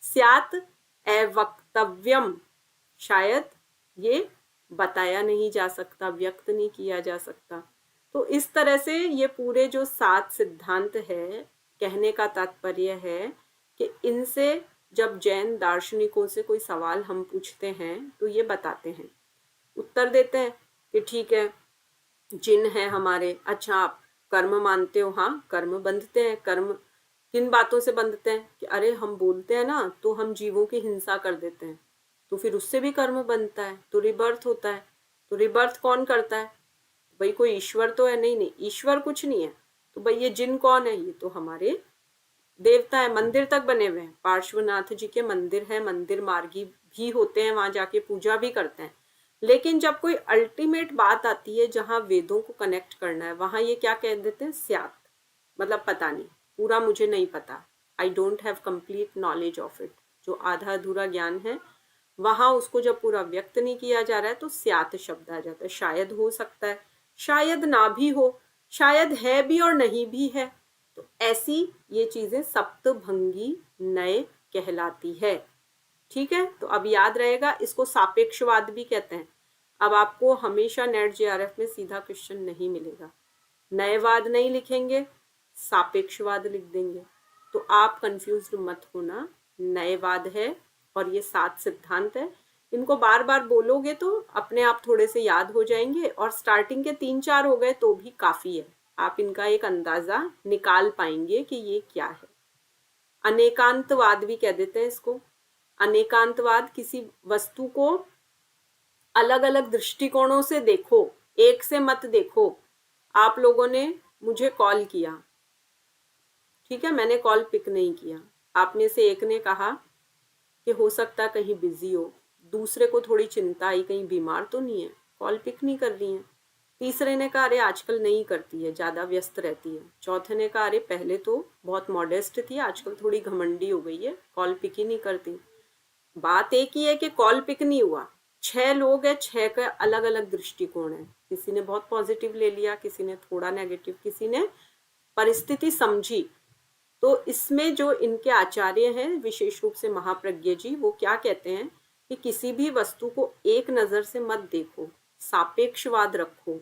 स्यात अवक्तव्यम, शायद ये बताया नहीं जा सकता, व्यक्त नहीं किया जा सकता। तो इस तरह से ये पूरे जो 7 सिद्धांत है, कहने का तात्पर्य है कि इनसे जब जैन दार्शनिकों से कोई सवाल हम पूछते हैं तो ये बताते हैं, उत्तर देते हैं कि ठीक है जिन है हमारे, अच्छा आप कर्म मानते हो, हाँ कर्म बंधते हैं। कर्म किन बातों से बंधते हैं कि अरे हम बोलते हैं ना तो हम जीवों की हिंसा कर देते हैं, तो फिर उससे भी कर्म बनता है, तो रिबर्थ होता है। तो रिबर्थ कौन करता है? भाई कोई ईश्वर तो है? नहीं नहीं, ईश्वर कुछ नहीं है। तो भाई ये जिन कौन है? ये तो हमारे देवता है, मंदिर तक बने हुए हैं, पार्श्वनाथ जी के मंदिर है, मंदिर मार्गी भी होते हैं, वहां जाके पूजा भी करते हैं। लेकिन जब कोई अल्टीमेट बात आती है जहां वेदों को कनेक्ट करना है, वहां ये क्या कह देते हैं? स्यात, मतलब पता नहीं, पूरा मुझे नहीं पता, I don't have complete knowledge of it. जो आधा अधूरा ज्ञान है वहां उसको जब पूरा व्यक्त नहीं किया जा रहा है तो स्यात शब्द आ जाता है। शायद हो सकता है, शायद ना भी हो, शायद है भी और नहीं भी है। तो ऐसी ये चीजें सप्तभंगी नए कहलाती है। ठीक है, तो अब याद रहेगा, इसको सापेक्षवाद भी कहते हैं। अब आपको हमेशा नेट जेआरएफ में सीधा क्वेश्चन नहीं मिलेगा, नएवाद नहीं लिखेंगे, सापेक्षवाद लिख देंगे। तो आप कंफ्यूज मत होना, नएवाद है और ये 7 सिद्धांत है। इनको बार बार बोलोगे तो अपने आप थोड़े से याद हो जाएंगे, और स्टार्टिंग के 3-4 हो गए तो भी काफी है, आप इनका एक अंदाजा निकाल पाएंगे कि ये क्या है। अनेकांतवाद भी कह देते हैं इसको। अनेकांतवाद, किसी वस्तु को अलग अलग दृष्टिकोणों से देखो, एक से मत देखो। आप लोगों ने मुझे कॉल किया, ठीक है, मैंने कॉल पिक नहीं किया। आप में से एक ने कहा कि हो सकता है कहीं बिजी हो, दूसरे को थोड़ी चिंता आई कहीं बीमार तो नहीं है, कॉल पिक नहीं कर रही है। तीसरे ने कहा अरे आजकल नहीं करती है, ज्यादा व्यस्त रहती है। चौथे ने कहा अरे पहले तो बहुत मॉडेस्ट थी, आजकल थोड़ी घमंडी हो गई है, कॉल पिक ही नहीं करती। बात एक ही है कि कॉल पिक नहीं हुआ। 6 लोग हैं, 6 का अलग अलग दृष्टिकोण है। किसी ने बहुत पॉजिटिव ले लिया, किसी ने थोड़ा नेगेटिव, किसी ने परिस्थिति समझी। तो इसमें जो इनके आचार्य हैं, विशेष रूप से महाप्रज्ञ जी, वो क्या कहते हैं कि किसी भी वस्तु को एक नजर से मत देखो, सापेक्षवाद रखो,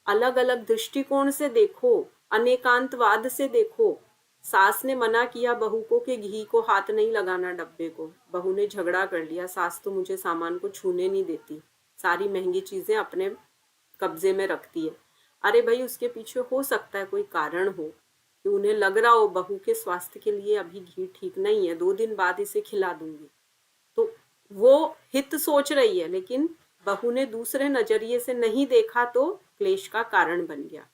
अलग अलग दृष्टिकोण से देखो, अनेकांतवाद से देखो। सास ने मना किया बहू को कि घी को हाथ नहीं लगाना डब्बे को, बहू ने झगड़ा कर लिया, सास तो मुझे सामान को छूने नहीं देती, सारी महंगी चीजें अपने कब्जे में रखती है। अरे भाई, उसके पीछे हो सकता है कोई कारण हो कि उन्हें लग रहा हो बहू के स्वास्थ्य के लिए अभी घी ठीक नहीं है, 2 दिन बाद इसे खिला दूंगी, तो वो हित सोच रही है, लेकिन बहू ने दूसरे नजरिए से नहीं देखा तो क्लेश का कारण बन गया।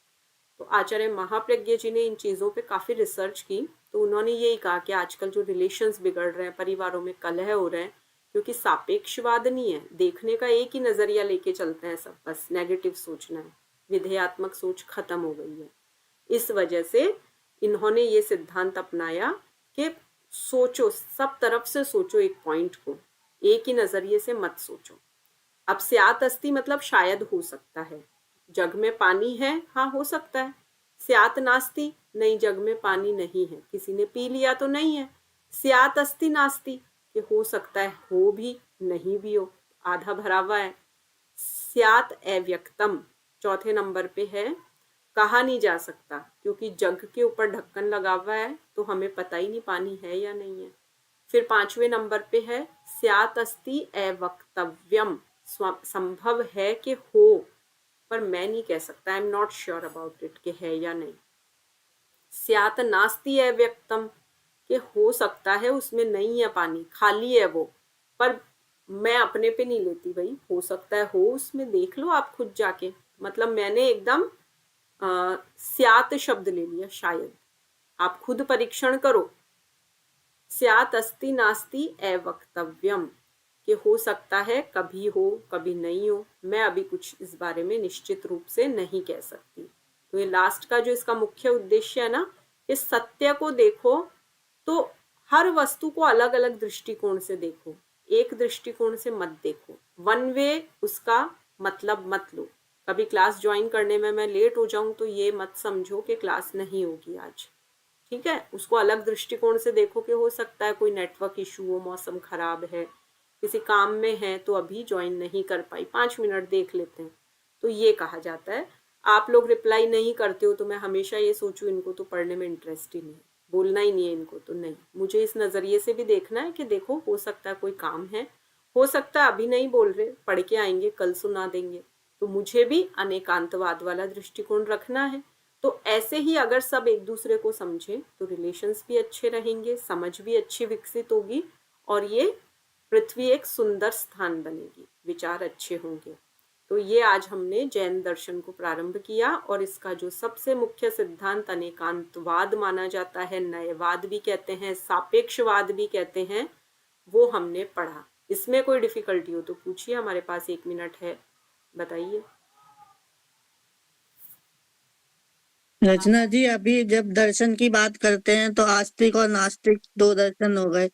तो आचार्य महाप्रज्ञ जी ने इन चीजों पे काफी रिसर्च की, तो उन्होंने यही कहा कि आजकल जो रिलेशंस बिगड़ रहे हैं, परिवारों में कलह हो रहे हैं, क्योंकि सापेक्षवाद नहीं है, देखने का एक ही नजरिया लेके चलते हैं सब, बस नेगेटिव सोचना है, विधेयात्मक सोच खत्म हो गई है। इस वजह से इन्होंने ये सिद्धांत अपनाया कि सोचो, सब तरफ से सोचो, एक पॉइंट को एक ही नजरिए से मत सोचो। अब स्यात् अस्ति मतलब शायद हो सकता है, जग में पानी है, हाँ हो सकता है। स्यात् नास्ति, नहीं जग में पानी नहीं है, किसी ने पी लिया तो नहीं है। स्यात् अस्ति नास्ति, कि हो सकता है हो भी नहीं भी हो, आधा भरा हुआ है। स्यात् अव्यक्तम चौथे नंबर पे है, कहा नहीं जा सकता, क्योंकि जग के ऊपर ढक्कन लगा हुआ है तो हमें पता ही नहीं पानी है या नहीं है। फिर 5वें नंबर पे है स्यात् अस्ति अवक्तव्यम, संभव है कि हो पर मैं नहीं कह सकता, I am not sure about it कि है या नहीं। स्यात् नास्ति अव्यक्तम, कि हो सकता है उसमें नहीं है पानी, खाली है वो, पर मैं अपने पे नहीं लेती भाई, हो सकता है हो, उसमें देख लो आप खुद जाके, मतलब मैंने एकदम स्यात् शब्द ले लिया, शायद आप खुद परीक्षण करो। स्यात् अस्ति नास्ति अवक्तव्यम, कि हो सकता है कभी हो कभी नहीं हो, मैं अभी कुछ इस बारे में निश्चित रूप से नहीं कह सकती। तो ये लास्ट का जो इसका मुख्य उद्देश्य है ना, कि सत्य को देखो तो हर वस्तु को अलग अलग दृष्टिकोण से देखो, एक दृष्टिकोण से मत देखो, वन वे उसका मतलब मत लो। कभी क्लास ज्वाइन करने में मैं लेट हो जाऊं तो ये मत समझो कि क्लास नहीं होगी आज, ठीक है, उसको अलग दृष्टिकोण से देखो कि हो सकता है कोई नेटवर्क इशू हो, मौसम खराब है, किसी काम में है तो अभी ज्वाइन नहीं कर पाई, 5 मिनट देख लेते हैं, तो ये कहा जाता है। आप लोग रिप्लाई नहीं करते हो तो मैं हमेशा ये सोचूं इनको तो पढ़ने में इंटरेस्ट ही नहीं है, बोलना ही नहीं है इनको, तो नहीं, मुझे इस नजरिए से भी देखना है कि देखो हो सकता है कोई काम है, हो सकता है अभी नहीं बोल रहे, पढ़ के आएंगे कल सुना देंगे, तो मुझे भी अनेकांतवाद वाला दृष्टिकोण रखना है। तो ऐसे ही अगर सब एक दूसरे को समझे तो रिलेशंस भी अच्छे रहेंगे, समझ भी अच्छी विकसित होगी, और ये पृथ्वी एक सुंदर स्थान बनेगी, विचार अच्छे होंगे। तो ये आज हमने जैन दर्शन को प्रारंभ किया, और इसका जो सबसे मुख्य सिद्धांत अनेकांतवाद माना जाता है, नयवाद भी कहते हैं, सापेक्षवाद भी कहते हैं, वो हमने पढ़ा। इसमें कोई डिफिकल्टी हो तो पूछिए, हमारे पास 1 मिनट है, बताइए। रचना जी, अभी जब दर्शन की बात करते हैं तो आस्तिक और नास्तिक 2 दर्शन हो गए,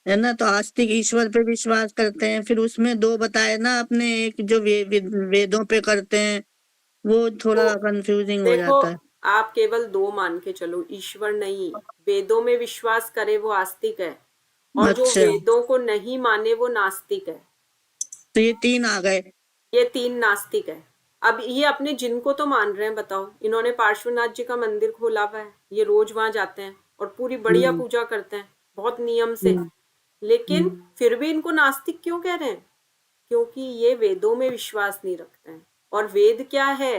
है ना। तो आस्तिक ईश्वर पे विश्वास करते हैं, फिर उसमें 2 बताए ना अपने, एक जो वेदों पे करते हैं, वो थोड़ा तो कंफ्यूजिंग हो देखो, जाता है। आप केवल 2 मान के चलो, ईश्वर नहीं, वेदों में विश्वास करे वो आस्तिक है, और जो अच्छा, वेदों को नहीं माने वो नास्तिक है। तो ये 3 आ गए। ये 3 नास्तिक है। अब ये अपने जिनको तो मान रहे हैं, बताओ, इन्होंने पार्श्वनाथ जी का मंदिर खोला हुआ है, ये रोज वहां जाते हैं और पूरी बढ़िया हम्म, पूजा करते हैं, बहुत नियम से, हम्म, लेकिन हम्म, फिर भी इनको नास्तिक क्यों कह रहे हैं? क्योंकि ये वेदों में विश्वास नहीं रखते हैं। और वेद क्या है?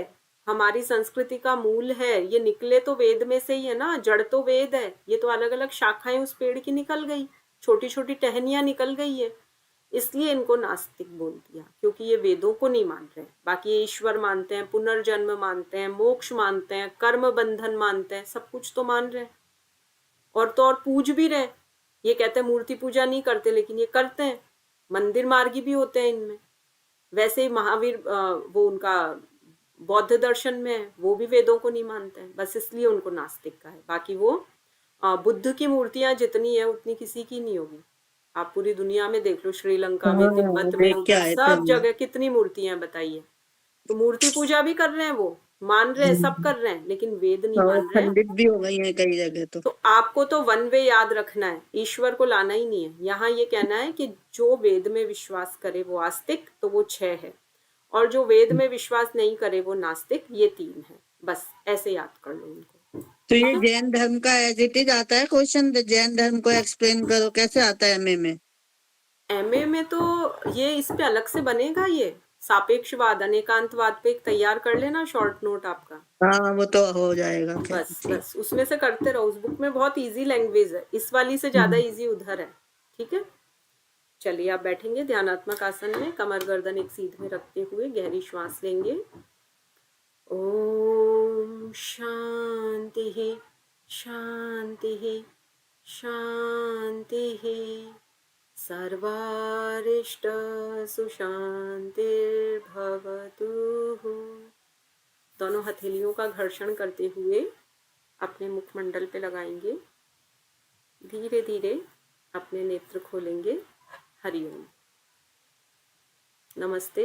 हमारी संस्कृति का मूल है, ये निकले तो वेद में से ही है ना, जड़ तो वेद है, ये तो अलग अलग शाखाएं उस पेड़ की निकल गई, छोटी छोटी टहनियां निकल गई है, इसलिए इनको नास्तिक बोल दिया, क्योंकि ये वेदों को नहीं मान रहे। बाकी ये ईश्वर मानते हैं, पुनर्जन्म मानते हैं, मोक्ष मानते हैं, कर्म बंधन मानते हैं, सब कुछ तो मान रहे हैं, और तो और पूज भी रहे। ये कहते हैं मूर्ति पूजा नहीं करते, लेकिन ये करते हैं, मंदिर मार्गी भी होते हैं इनमें। वैसे ही महावीर वो उनका बौद्ध दर्शन में है, वो भी वेदों को नहीं मानते हैं, बस इसलिए उनको नास्तिक का है। बाकी वो बुद्ध की मूर्तियां जितनी है उतनी किसी की नहीं होगी। आप पूरी दुनिया में देख लो, श्रीलंका में, तिब्बत में, देख के उधर आए थे सब हम। जगह कितनी मूर्तियां, बताइए। तो मूर्ति पूजा भी कर रहे हैं, वो मान रहे हैं, सब कर रहे हैं, लेकिन वेद नहीं और मान रहे हैं। खंडित भी हो गई है कई जगह तो आपको तो वन वे याद रखना है, ईश्वर को लाना ही नहीं है। यहाँ ये कहना है कि जो वेद में विश्वास करे वो आस्तिक, तो वो 6 है, और जो वेद में विश्वास नहीं करे वो नास्तिक, ये 3 है। बस ऐसे याद कर लो इनको। तो ये जैन धर्म का एज इट इज आता है क्वेश्चन, जैन धर्म को एक्सप्लेन करो, कैसे आता है एमए में? एमए में तो ये इस पे अलग से बनेगा, ये सापेक्षवाद अनेकांतवाद पे एक तैयार कर लेना शॉर्ट नोट आपका। हाँ वो तो हो जाएगा। बस उसमें से करते रहो, उस बुक में बहुत इजी लैंग्वेज है, इस वाली से ज्यादा इजी उधर है। ठीक है, चलिए आप बैठेंगे ध्यानात्मक आसन में, कमर गर्दन एक सीध में रखते हुए गहरी श्वास लेंगे। ओम शांति शांति शांति, सर्वारिष्ट सुशांतिर्भवतु। दोनों हथेलियों का घर्षण करते हुए अपने मुखमंडल पे लगाएंगे, धीरे धीरे अपने नेत्र खोलेंगे। हरिओम, नमस्ते।